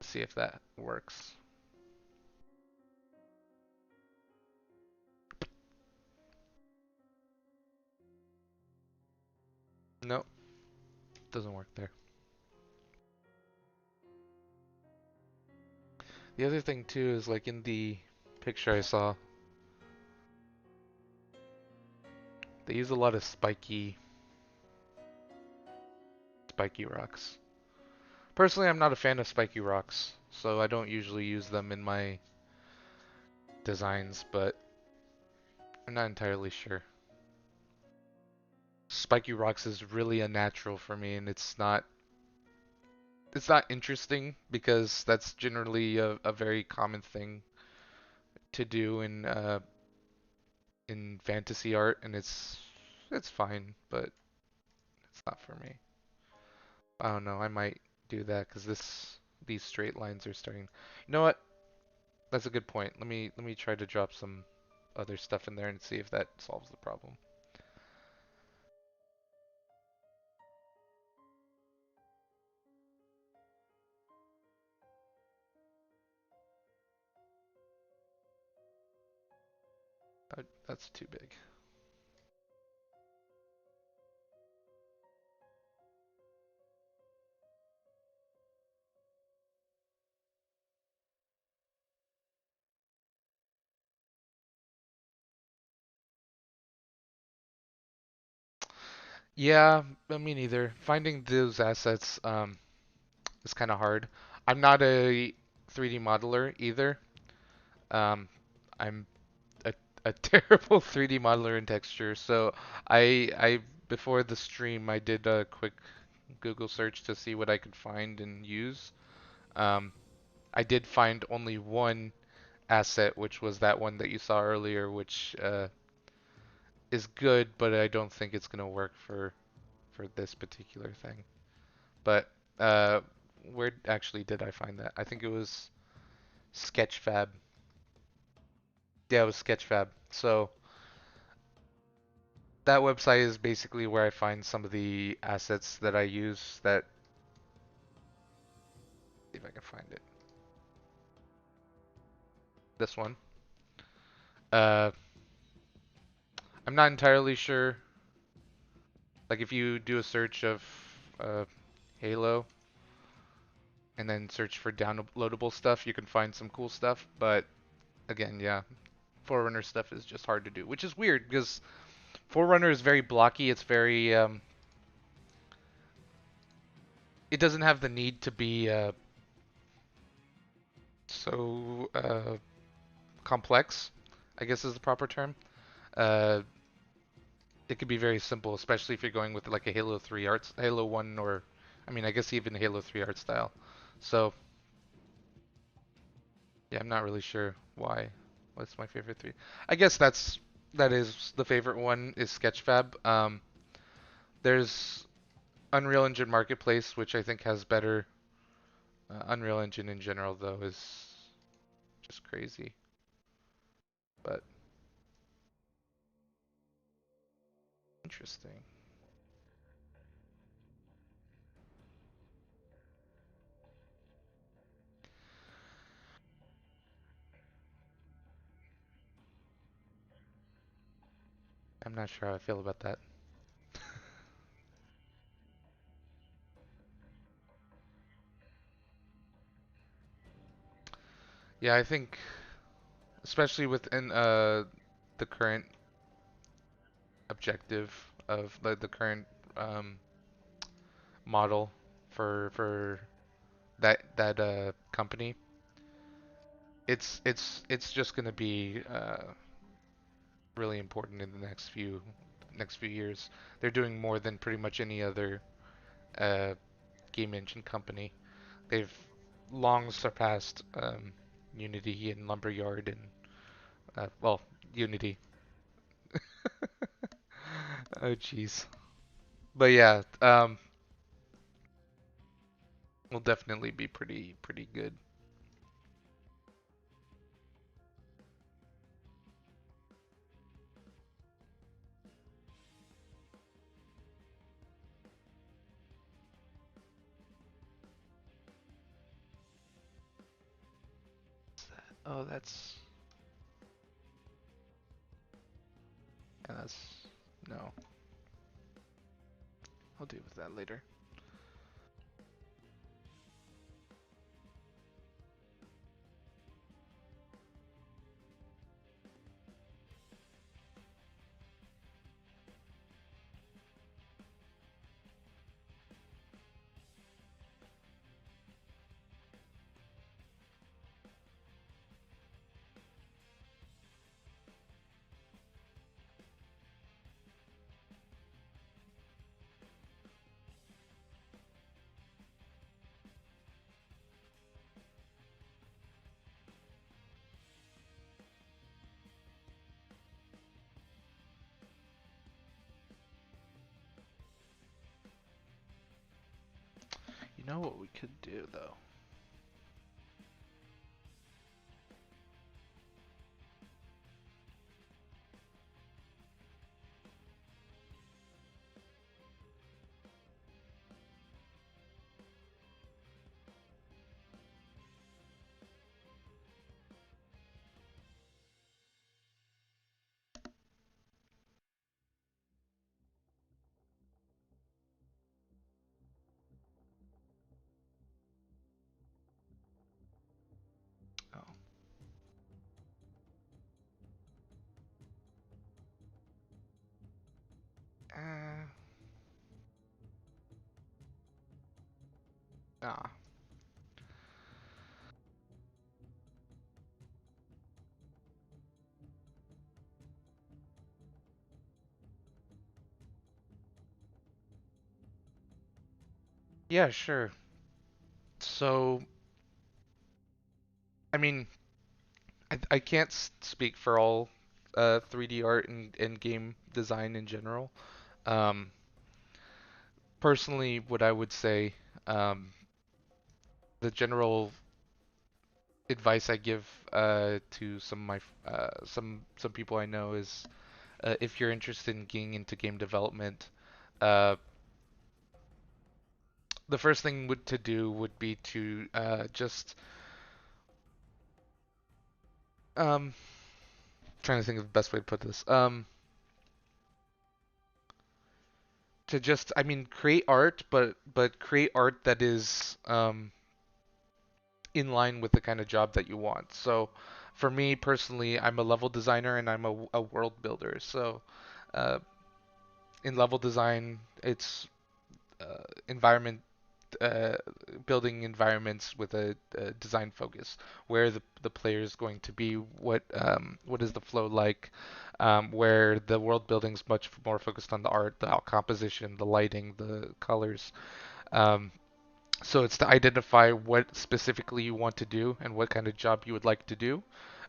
See if that works. Nope, doesn't work there. The other thing too is like in the picture I saw, they use a lot of spiky rocks. Personally, I'm not a fan of spiky rocks, so I don't usually use them in my designs, but I'm not entirely sure. Spiky rocks is really unnatural for me, and it's not interesting because that's generally a very common thing to do in fantasy art, and it's fine, but it's not for me. I don't know. I might do that because these straight lines are starting. You know what? That's a good point. Let me try to drop some other stuff in there and see if that solves the problem. That's too big. Yeah, me neither. Finding those assets is kind of hard. I'm not a 3D modeler either. Um, I'm a, a terrible 3D modeler in texture. So I before the stream I did a quick Google search to see what I could find and use. Um, I did find only one asset, which was that one that you saw earlier, which is good, but I don't think it's gonna work for this particular thing. But uh, where actually did I find that? I think it was Sketchfab. Yeah, it was Sketchfab. So that website is basically where I find some of the assets that I use. That see if I can find it. This one. Uh, I'm not entirely sure. Like if you do a search of uh, Halo and then search for downloadable stuff, you can find some cool stuff. But again, yeah, Forerunner stuff is just hard to do, which is weird because Forerunner is very blocky. It's very it doesn't have the need to be so complex, I guess is the proper term. Uh, it could be very simple, especially if you're going with like a Halo 3 arts, Halo 1, or I mean, I guess even Halo 3 art style. So yeah, I'm not really sure why. What's my favorite three? I guess that is the favorite one is Sketchfab. There's Unreal Engine Marketplace, which I think has better. Unreal Engine in general, though, is just crazy. But interesting. I'm not sure how I feel about that. Yeah, I think especially within the current objective of the current um, model for that company, it's just going to be really important in the next few. next few years. They're doing more than pretty much any other uh, game engine company. They've long surpassed Unity and Lumberyard and well, Unity. Oh jeez. But yeah, will definitely be pretty good. Oh, that's no. I'll deal with that later. You know what we could do though? Oh. Uh, nah. Yeah, sure. So, I mean, I can't speak for all 3D art and game design in general. Um, Personally, what I would say, um, the general advice I give to some people I know is if you're interested in getting into game development, uh, the first thing to do would be to just um, trying to think of the best way to put this. To just, I mean, create art, but create art that is in line with the kind of job that you want. So, for me personally, I'm a level designer and I'm a world builder. So, uh, in level design, it's environment uh, building environments with a design focus, where the player is going to be, what is the flow like, where the world building is much more focused on the art, the composition, the lighting, the colors. Um, so it's to identify what specifically you want to do and what kind of job you would like to do,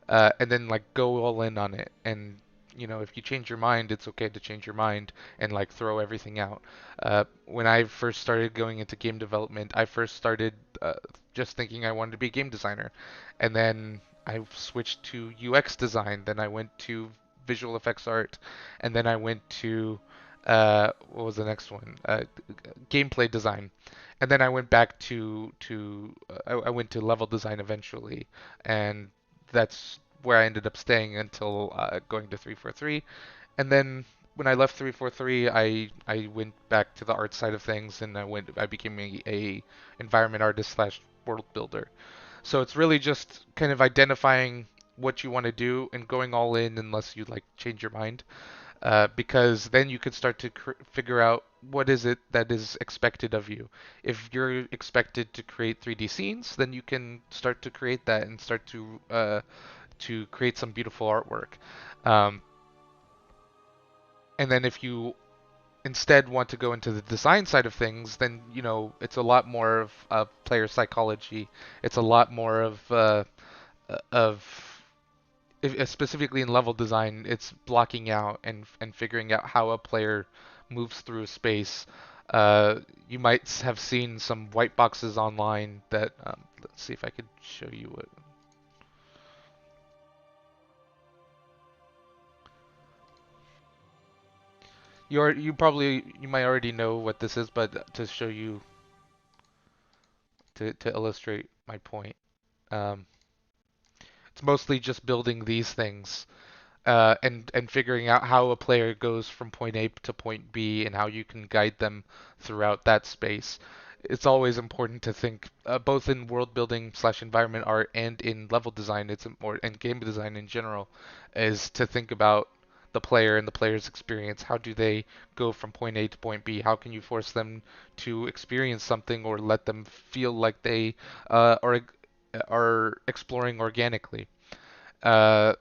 and then like go all in on it. And if you change your mind, it's okay to change your mind and like throw everything out. When I first started going into game development, I first started just thinking I wanted to be a game designer, and then I switched to UX design. Then I went to visual effects art, and then I went to what was the next one? Gameplay design, and then I went back I went to level design eventually, and that's where I ended up staying until going to 343. And then when I left 343, I went back to the art side of things, and I became a environment artist slash world builder. So it's really just kind of identifying what you want to do and going all in unless you like change your mind, because then you could start to figure out what is it that is expected of you. If you're expected to create 3D scenes, then you can start to create that and start to create some beautiful artwork. Um, And then if you instead want to go into the design side of things, then it's a lot more of player psychology. It's a lot more of specifically in level design, it's blocking out and figuring out how a player moves through a space. You might have seen some white boxes online that let's see if I could show you what you might already know what this is, but to show you to illustrate my point, um, it's mostly just building these things and figuring out how a player goes from point A to point B and how you can guide them throughout that space. It's always important to think both in world building slash environment art and in level design. It's important and game design in general is to think about the player and the player's experience. How do they go from point A to point B? How can you force them to experience something or let them feel like they are exploring organically? Uh,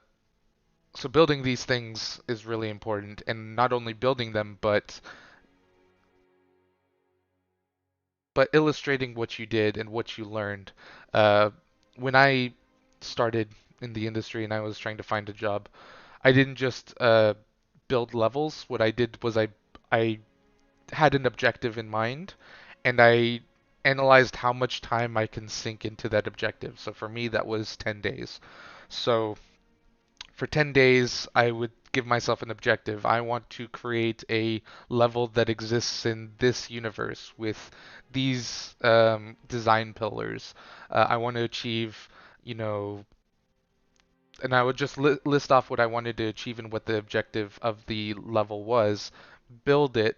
so building these things is really important, and not only building them, but illustrating what you did and what you learned. Uh, when I started in the industry and I was trying to find a job, I didn't just build levels. What I did was I had an objective in mind, and I analyzed how much time I can sink into that objective. So for me, that was 10 days. So for 10 days, I would give myself an objective. I want to create a level that exists in this universe with these design pillars. I want to achieve, you know, and I would just list off what I wanted to achieve and what the objective of the level was, build it,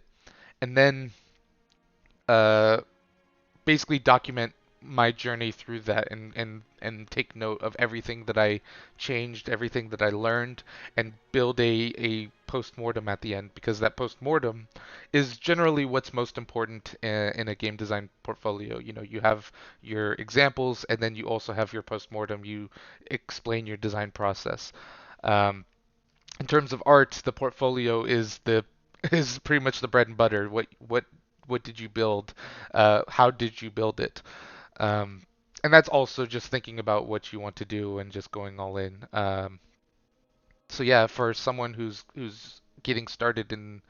and then uh, basically document my journey through that and take note of everything that I changed, everything that I learned, and build a post-mortem at the end because that post-mortem is generally what's most important in a game design portfolio. You have your examples and then you also have your post-mortem. You explain your design process. Um, in terms of art, the portfolio is the is pretty much the bread and butter. What did you build? How did you build it? Um, and that's also just thinking about what you want to do and just going all in. So yeah, for someone who's getting started in,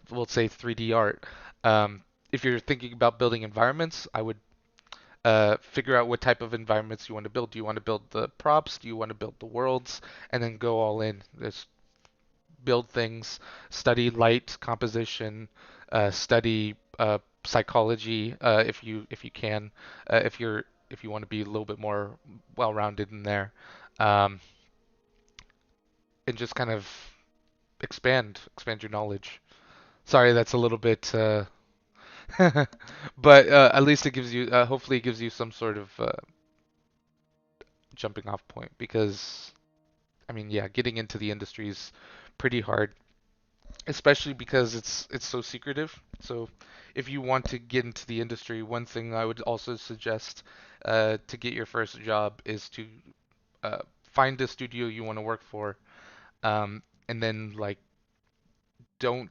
we'll say 3D art, if you're thinking about building environments, I would figure out what type of environments you want to build. Do you want to build the props? Do you want to build the worlds? And then go all in. Just build things, study light composition, study psychology if you can, if you want to be a little bit more well-rounded in there, um, and just kind of expand your knowledge. Sorry, that's a little bit, but at least it gives you, hopefully, it gives you some sort of jumping off point because I mean, yeah, getting into the industry is pretty hard, especially because it's so secretive. So if you want to get into the industry, one thing I would also suggest to get your first job is to find a studio you want to work for, and then like don't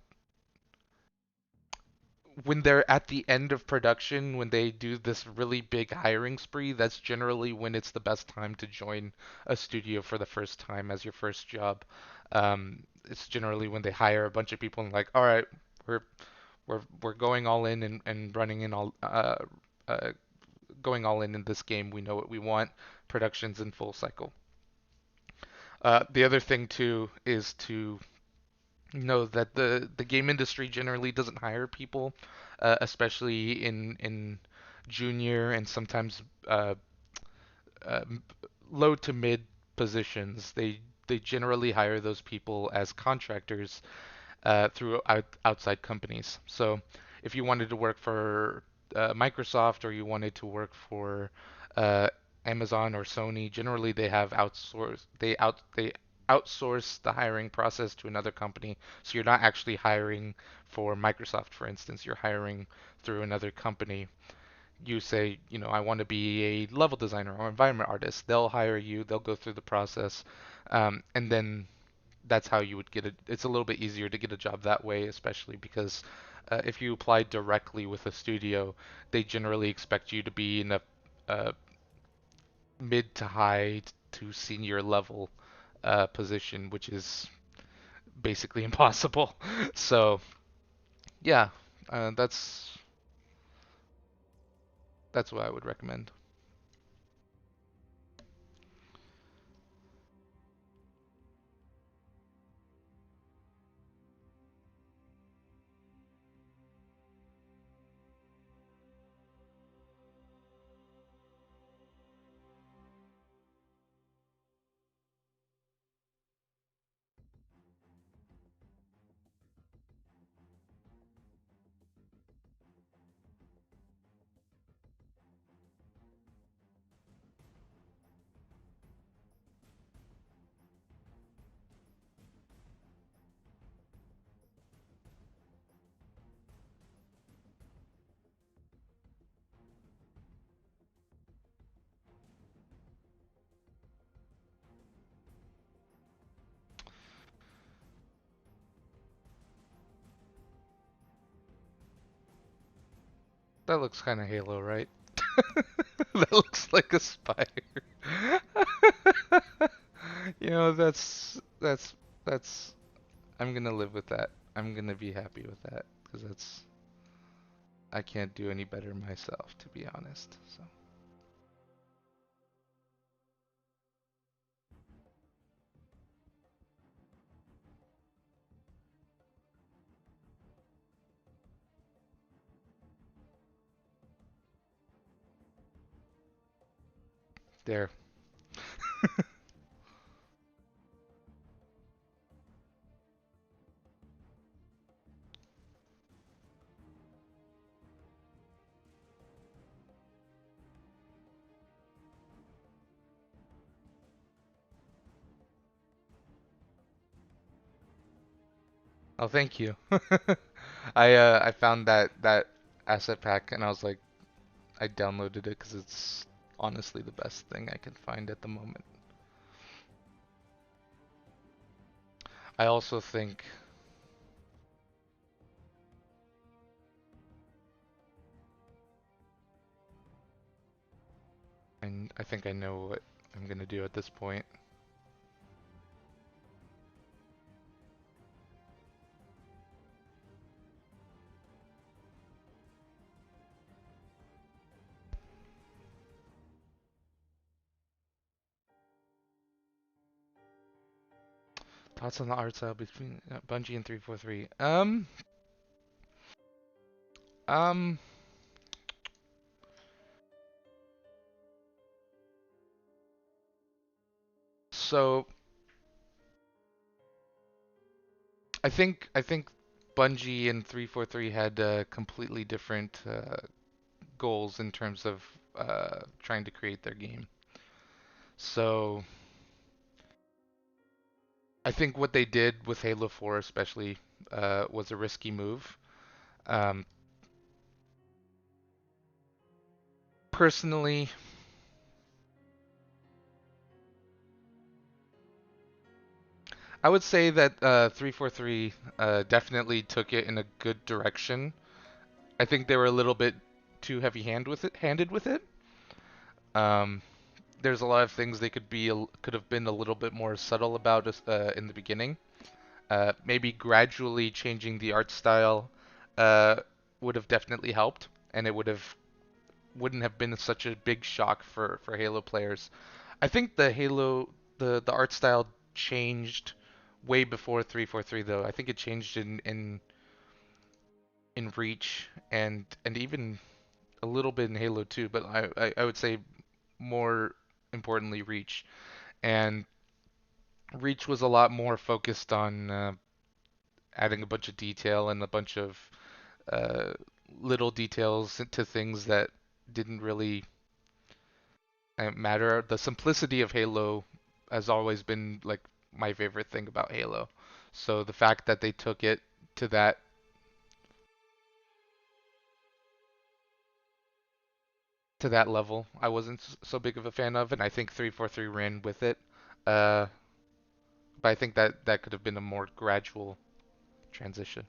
when they're at the end of production, when they do this really big hiring spree, that's generally when it's the best time to join a studio for the first time as your first job. It's generally when they hire a bunch of people and like, all right, we're we're going all in and running in all uh, going all in this game. We know what we want. Production's in full cycle. The other thing too is to know that the game industry generally doesn't hire people, especially in junior and sometimes uh, low to mid positions. They generally hire those people as contractors through outside companies. So if you wanted to work for Microsoft or you wanted to work for uh, Amazon or Sony, generally they outsource the hiring process to another company. So you're not actually hiring for Microsoft, for instance. You're hiring through another company. You say, I want to be a level designer or environment artist. They'll hire you. They'll go through the process, and then that's how you would get it. It's a little bit easier to get a job that way, especially because if you apply directly with a studio, they generally expect you to be in a mid to high to senior level position, which is basically impossible. So yeah, uh, that's that's what I would recommend. That looks kind of Halo, right? That looks like a spire. You know, that's I'm gonna live with that. I'm gonna be happy with that because that's I can't do any better myself, to be honest. So there. Oh, thank you. I found that asset pack and I was like I downloaded it because it's honestly the best thing I can find at the moment. I also think, and I think I know what I'm gonna do at this point. Thoughts on the art style between Bungie and 343? Um, so I think Bungie and 343 had completely different goals in terms of trying to create their game. So I think what they did with Halo 4 especially was a risky move. Um, personally, I would say that 343 definitely took it in a good direction. I think they were a little bit too handed with it. Um, there's a lot of things they could have been a little bit more subtle about in the beginning. Maybe gradually changing the art style uh, would have definitely helped, and it wouldn't have been such a big shock for Halo players. I think the art style changed way before 343 though. I think it changed in Reach and even a little bit in Halo 2, but I would say more importantly Reach. And Reach was a lot more focused on adding a bunch of detail and a bunch of uh, little details to things that didn't really matter. The simplicity of Halo has always been like my favorite thing about Halo. So the fact that they took it to that level, I wasn't so big of a fan of, and I think 343 ran with it uh, But I think that that could have been a more gradual transition.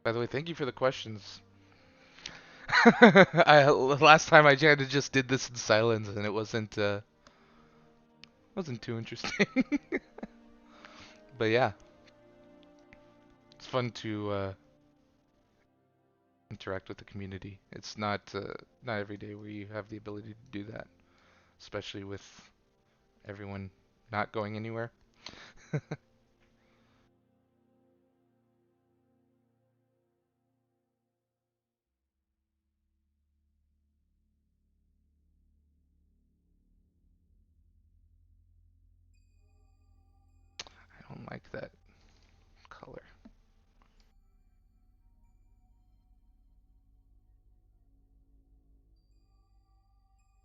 By the way, thank you for the questions. Last time I kind of just did this in silence, and it wasn't too interesting. But yeah, it's fun to interact with the community. It's not every day where you have the ability to do that, especially with everyone not going anywhere. I don't like that color.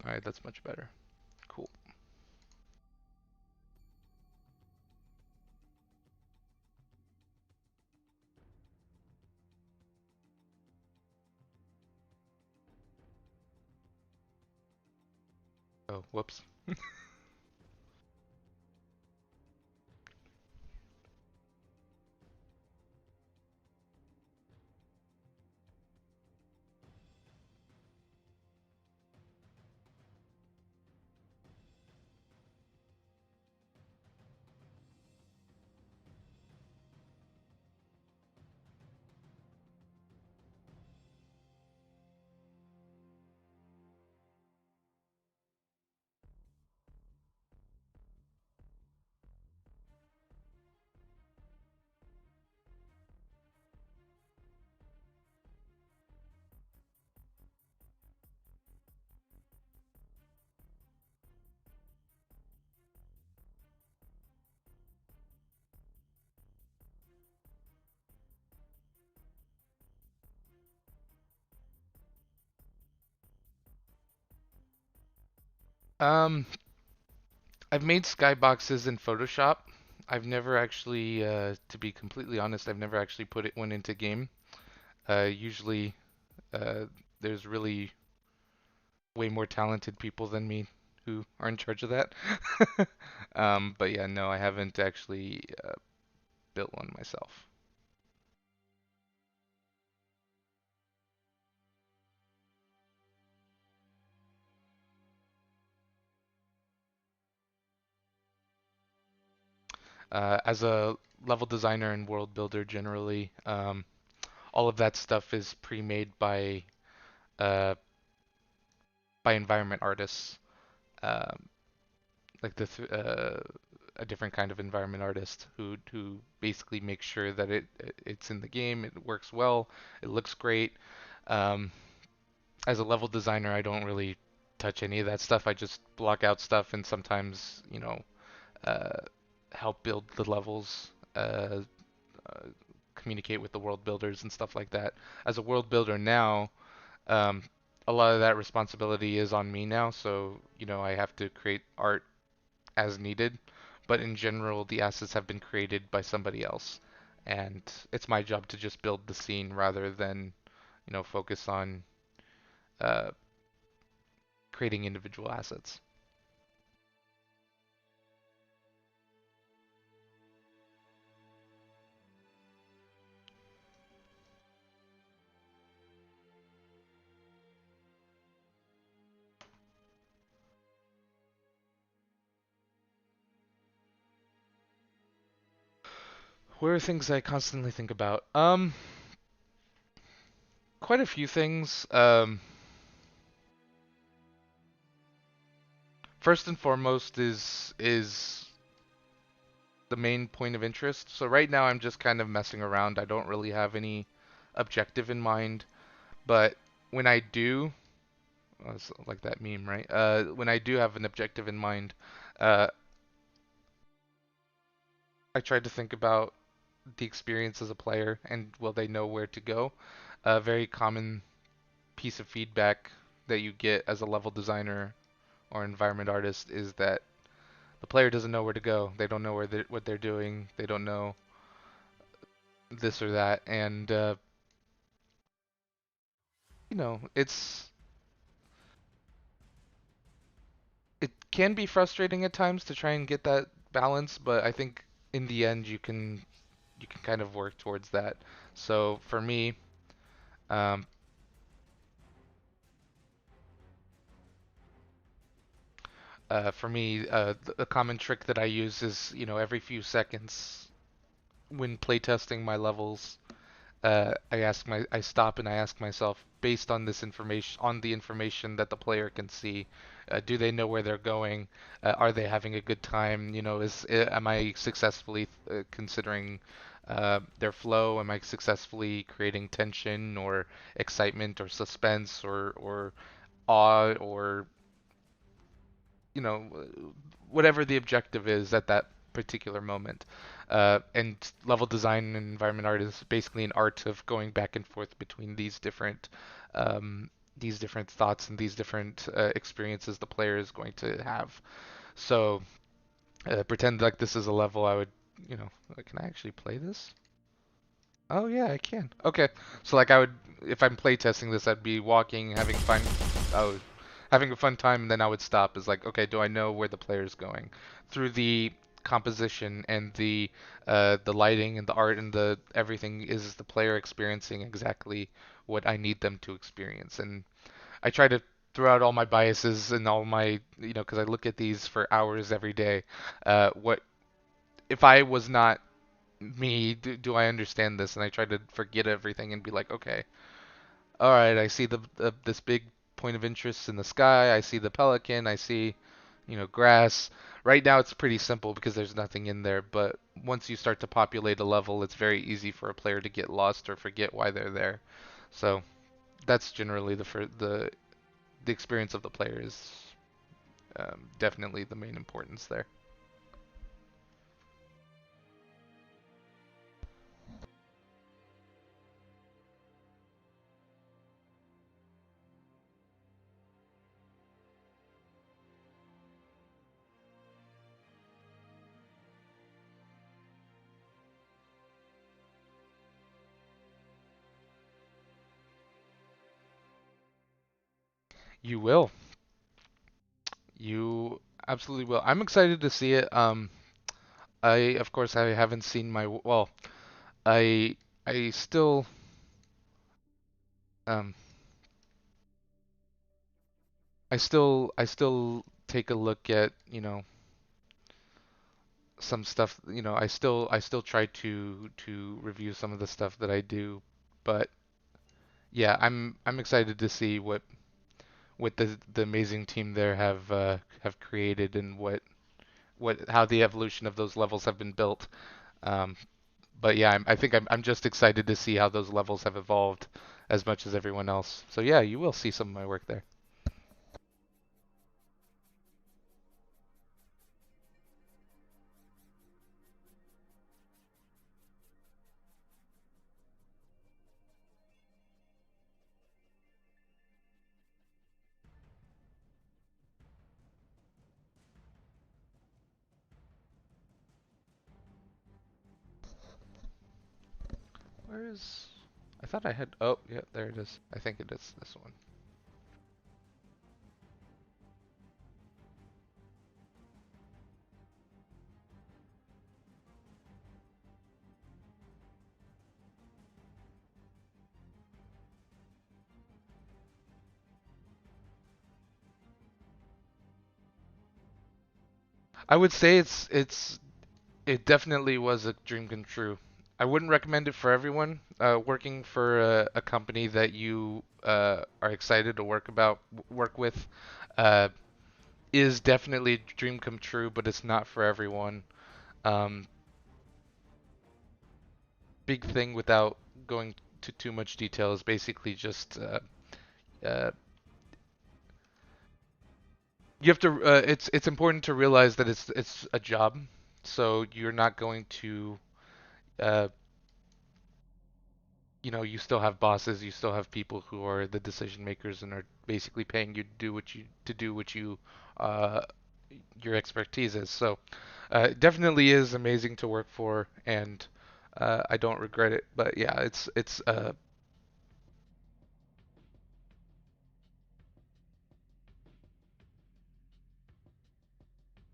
All right, that's much better. Cool. Oh, whoops. Um, I've made skyboxes in Photoshop. I've never actually, to be completely honest, I've never actually put it one into game. Usually, uh, there's really way more talented people than me who are in charge of that. But yeah, no, I haven't actually built one myself. As a level designer and world builder, generally, all of that stuff is pre-made uh, by environment artists, um, like a different kind of environment artist who basically makes sure that it's in the game, it works well, it looks great. Um, as a level designer, I don't really touch any of that stuff. I just block out stuff and sometimes, uh, help build the levels, uh, communicate with the world builders and stuff like that. As a world builder now, um, a lot of that responsibility is on me now, so I have to create art as needed. But in general, the assets have been created by somebody else, and it's my job to just build the scene rather than focus on uh, creating individual assets. Where are things I constantly think about? Quite a few things. First and foremost is the main point of interest. So right now I'm just kind of messing around. I don't really have any objective in mind, but when I do, it's like that meme, right? When I do have an objective in mind, uh, I try to think about the experience as a player and will they know where to go. a very common piece of feedback that you get as a level designer or environment artist is that the player doesn't know where to go. They don't know what they're doing. They don't know this or that, and it can be frustrating at times to try and get that balance, but I think in the end you can kind of work towards that. So um, for me, a common trick that I use is, every few seconds when playtesting my levels, I stop and I ask myself, based on this information, on the information that the player can see, do they know where they're going? Are they having a good time? Am I successfully considering their flow? Am I successfully creating tension or excitement or suspense or awe or whatever the objective is at that particular moment. And level design and environment art is basically an art of going back and forth between um, these different thoughts and these different experiences the player is going to have. So pretend like this is a level I would, can I actually play this? Oh yeah, I can. Okay. So like I would, if I'm playtesting this, I'd be walking, oh, having a fun time, and then I would stop. Is like, okay, do I know where the player's going? Through the composition and the lighting and the art and the everything, is the player experiencing exactly what I need them to experience? And I try to throw out all my biases and all my, because I look at these for hours every day. What if I was not me, do I understand this? And I try to forget everything and be like, okay, all right, I see this big point of interest in the sky. I see the pelican. I see, grass. Right now it's pretty simple because there's nothing in there, but once you start to populate a level, it's very easy for a player to get lost or forget why they're there. So that's generally the experience of the player is definitely the main importance there. You will. You absolutely will. I'm excited to see it. Of course, I haven't seen well, I I still um I still take a look at, some stuff, I still try to review some of the stuff that I do, but yeah, I'm excited to see what the amazing team there have created and what how the evolution of those levels have been built. Um, but yeah, I think I'm just excited to see how those levels have evolved as much as everyone else. So yeah, you will see some of my work there. Where is? I thought I had. Oh, yeah, there it is. I think it is this one. I would say it definitely was a dream come true. I wouldn't recommend it for everyone. Working for a company that you are excited to work with uh, is definitely a dream come true, but it's not for everyone. Um, Big thing without going to too much detail is basically just uh, you have to. It's important to realize that it's a job, so you're not going to. Uh, you still have bosses, you still have people who are the decision makers and are basically paying you to do what you uh, your expertise is. So it definitely is amazing to work for, and I don't regret it. But yeah, it's.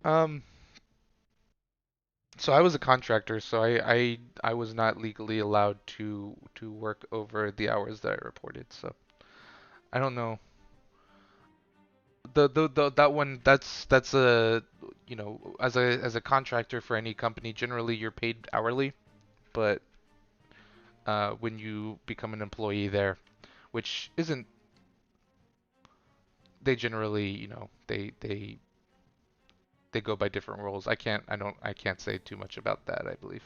Um, so I was a contractor, so I was not legally allowed to work over the hours that I reported. So I don't know. The that one that's a as a contractor for any company, generally you're paid hourly, but when you become an employee there, which isn't they generally they go by different rules. I can't say too much about that, I believe.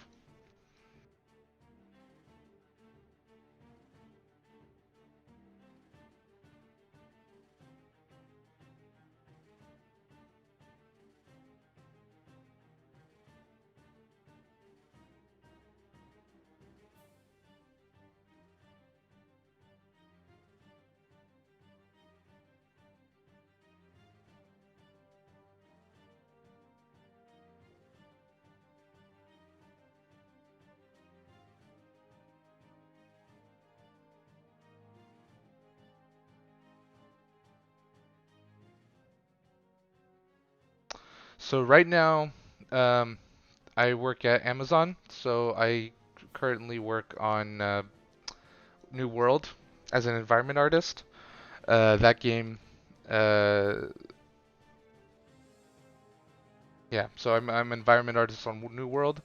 So right now, um, I work at Amazon. So I currently work on New World as an environment artist. That game, uh, yeah. So I'm environment artist on New World.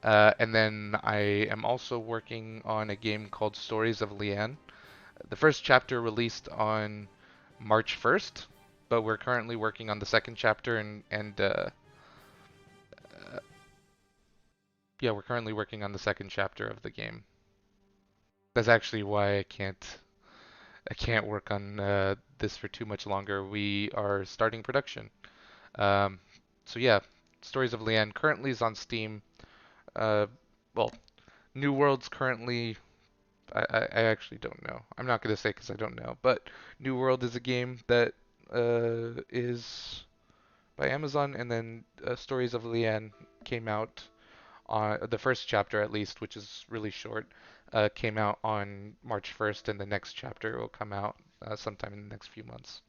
And then I am also working on a game called Stories of Leanne. The first chapter released on March 1st, but we're currently working on the second chapter and yeah, we're currently working on the second chapter of the game. That's actually why I can't work on this for too much longer. We are starting production. Um, so yeah, Stories of Leanne currently is on Steam. Uh, well, New World's currently I actually don't know. I'm not going to say because I don't know. But New World is a game that is by Amazon, and then Stories of Leanne came out on the first chapter at least, which is really short, came out on March 1st, and the next chapter will come out sometime in the next few months.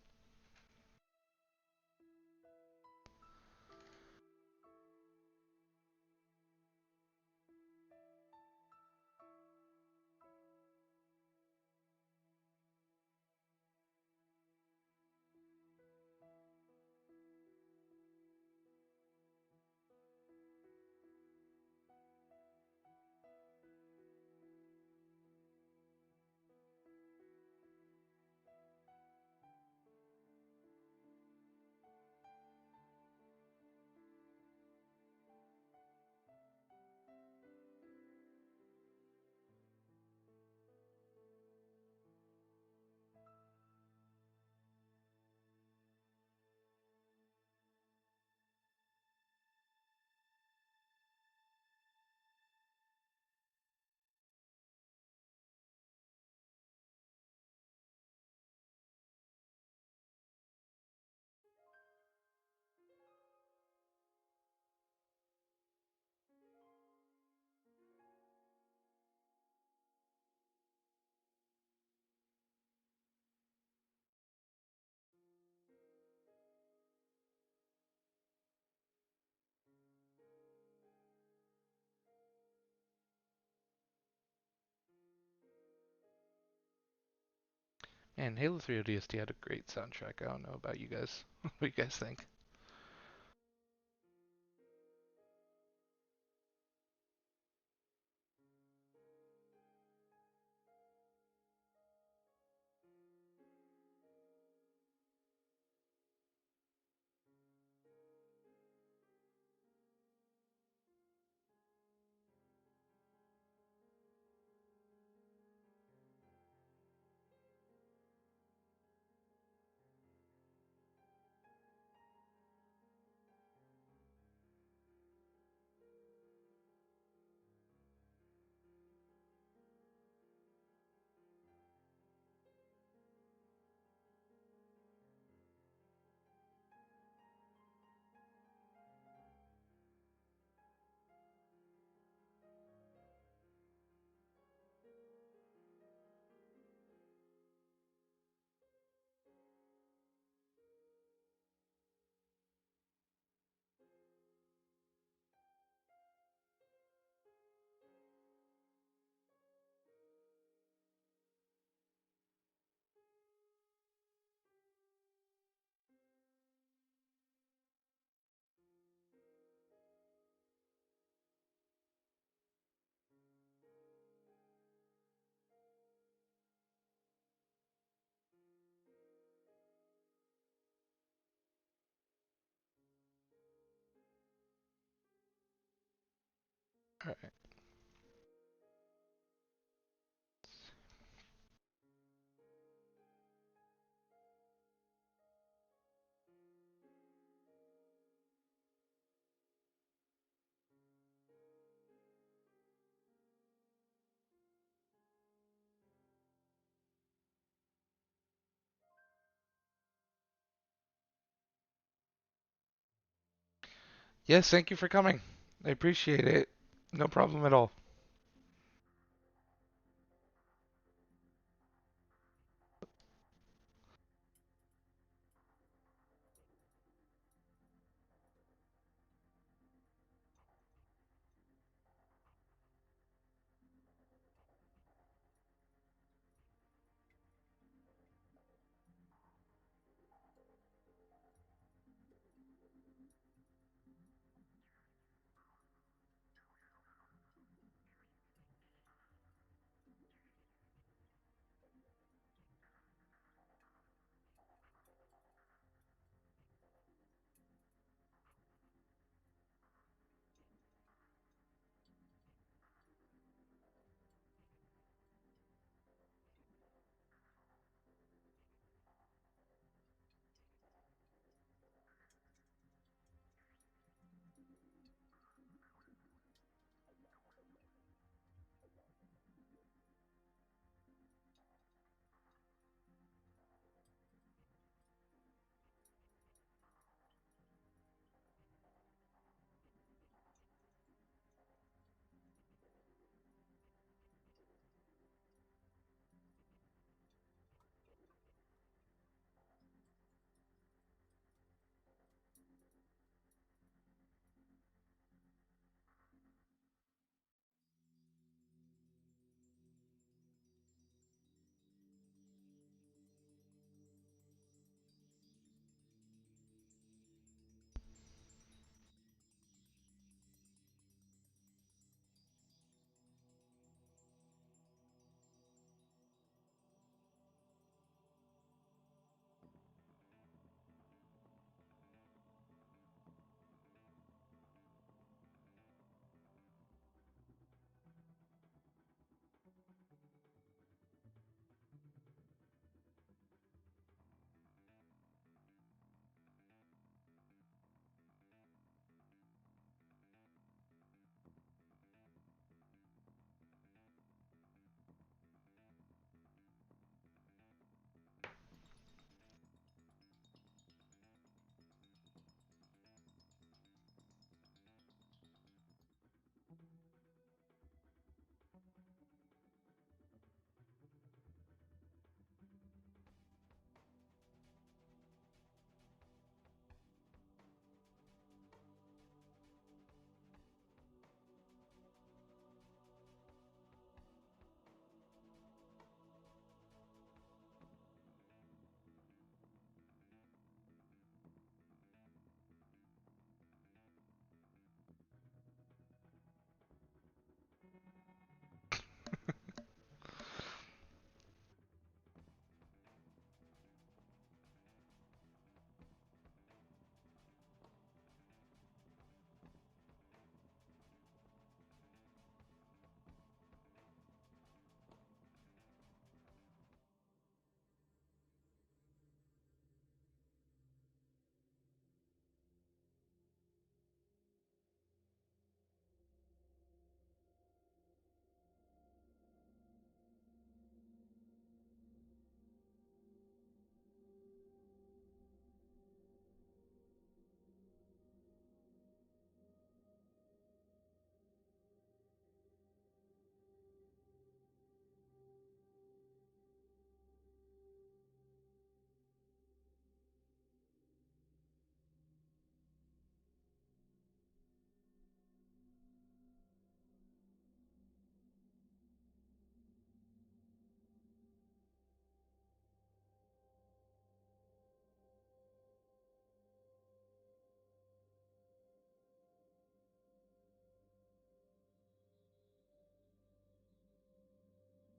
And Halo 3 ODST had a great soundtrack. I don't know about you guys. What do you guys think? right. Yes, thank you for coming. I appreciate it. No problem at all.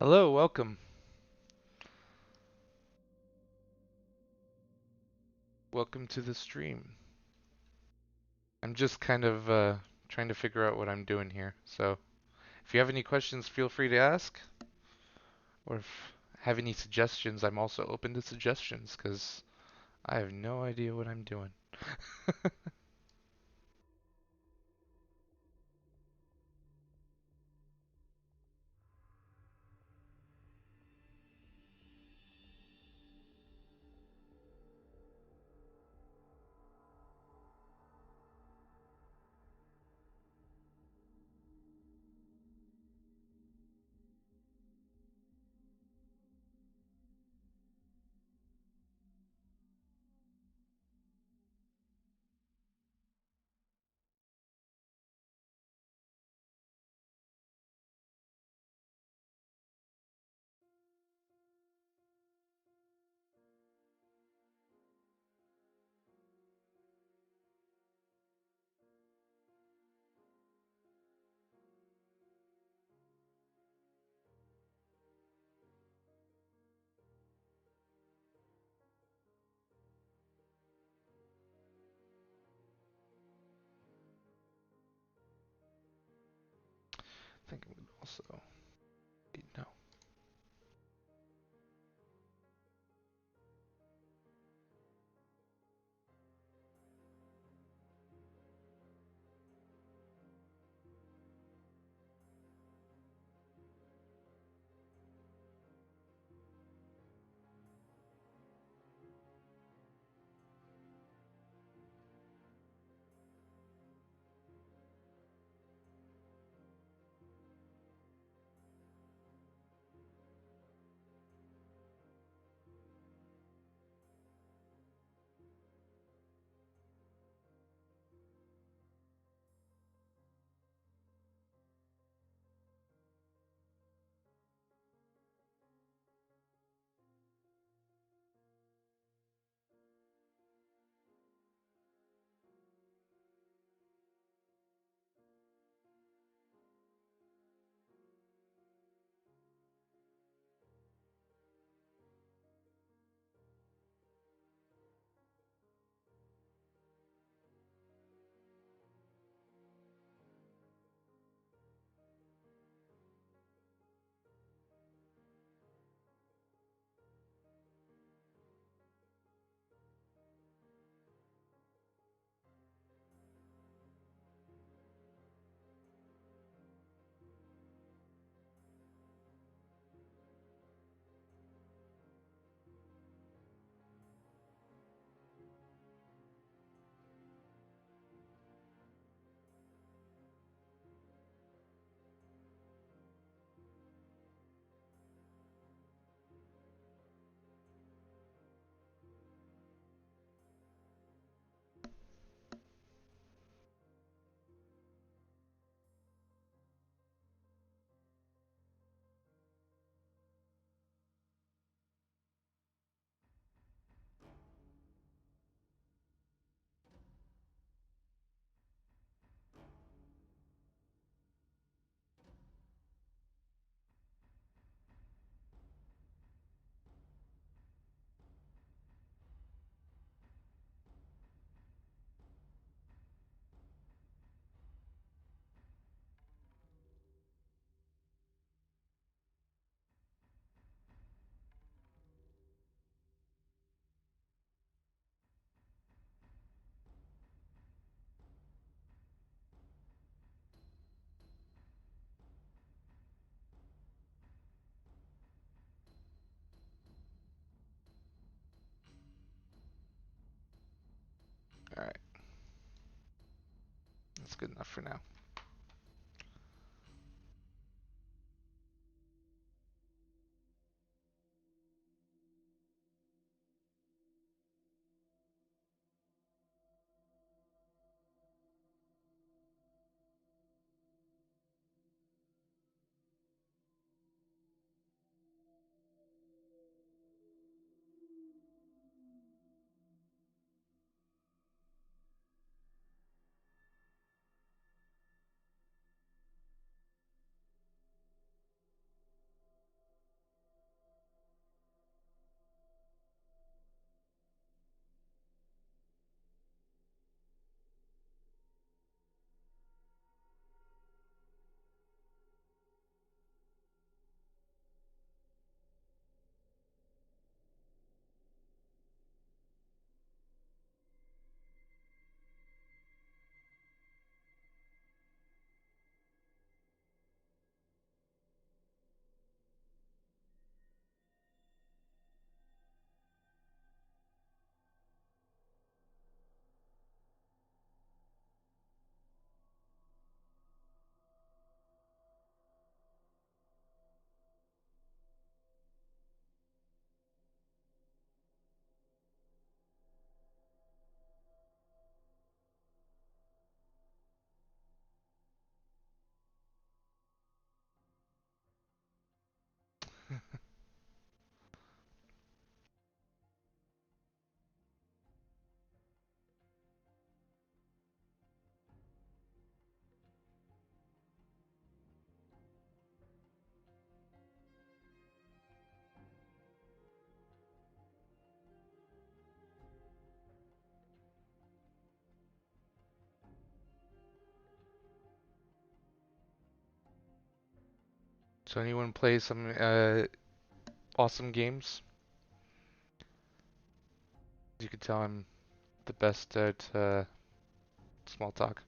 Hello, welcome. Welcome to the stream. I'm just kind of trying to figure out what I'm doing here. So if you have any questions, feel free to ask. Or if have any suggestions, I'm also open to suggestions because I have no idea what I'm doing. I think I'm gonna also no. All right, that's good enough for now. So anyone play some awesome games? As you can tell, I'm the best at small talk.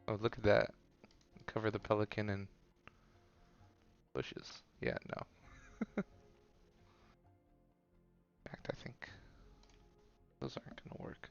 Oh, look at that. Cover the pelican in bushes. Yeah, no. In fact, I think those aren't gonna work.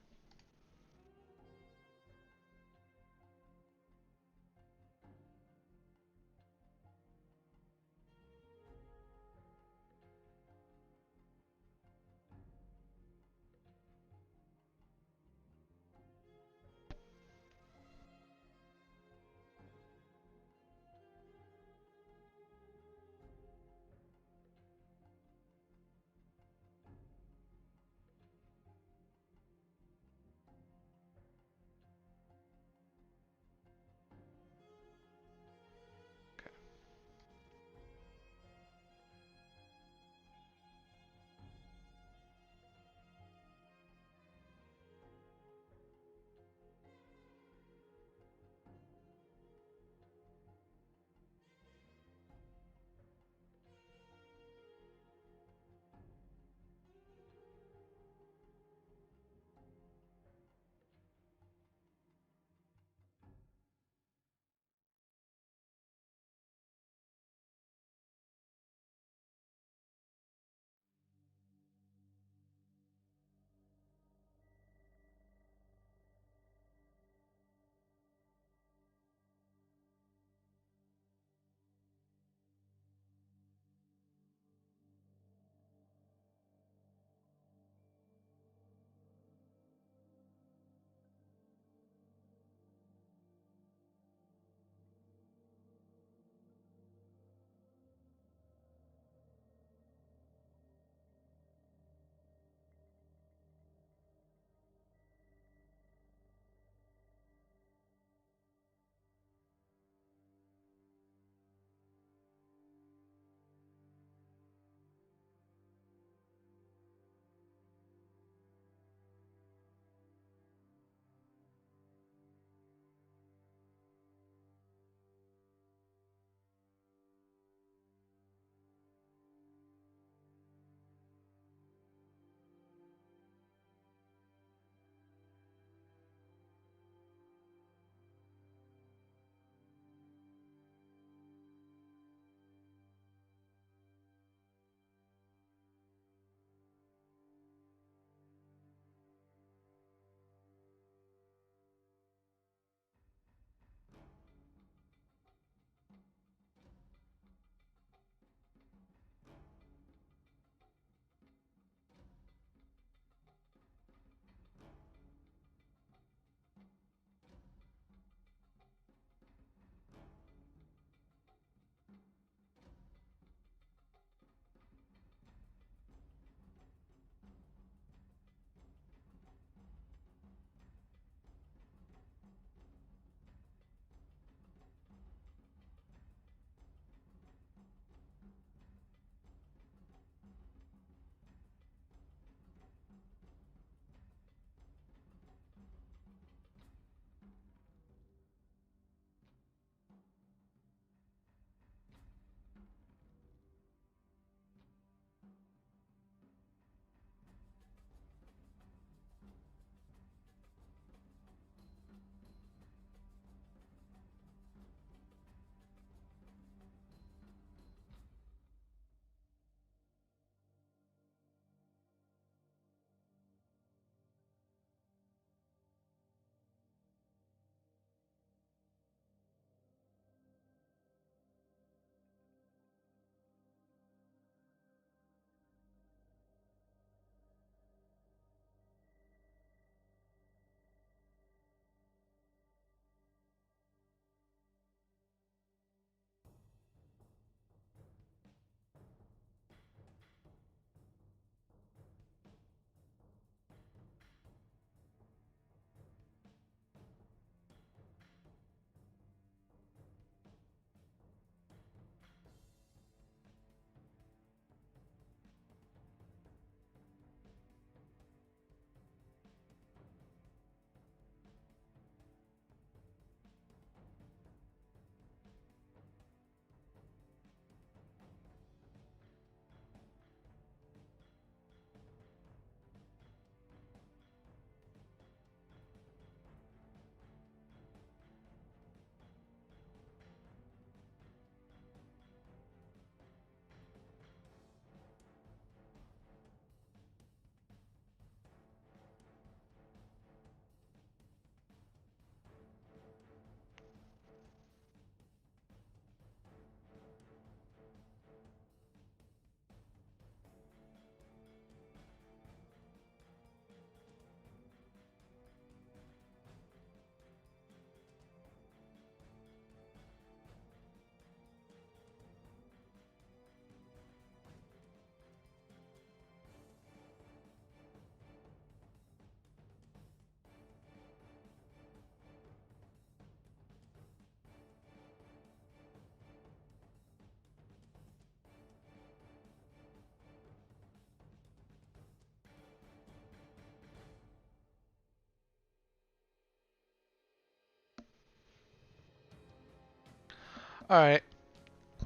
All right,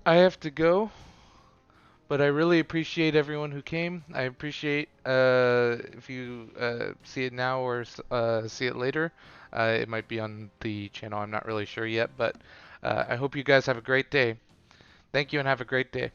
I have to go, but I really appreciate everyone who came. I appreciate if you see it now or see it later. It might be on the channel. I'm not really sure yet, but I hope you guys have a great day. Thank you and have a great day.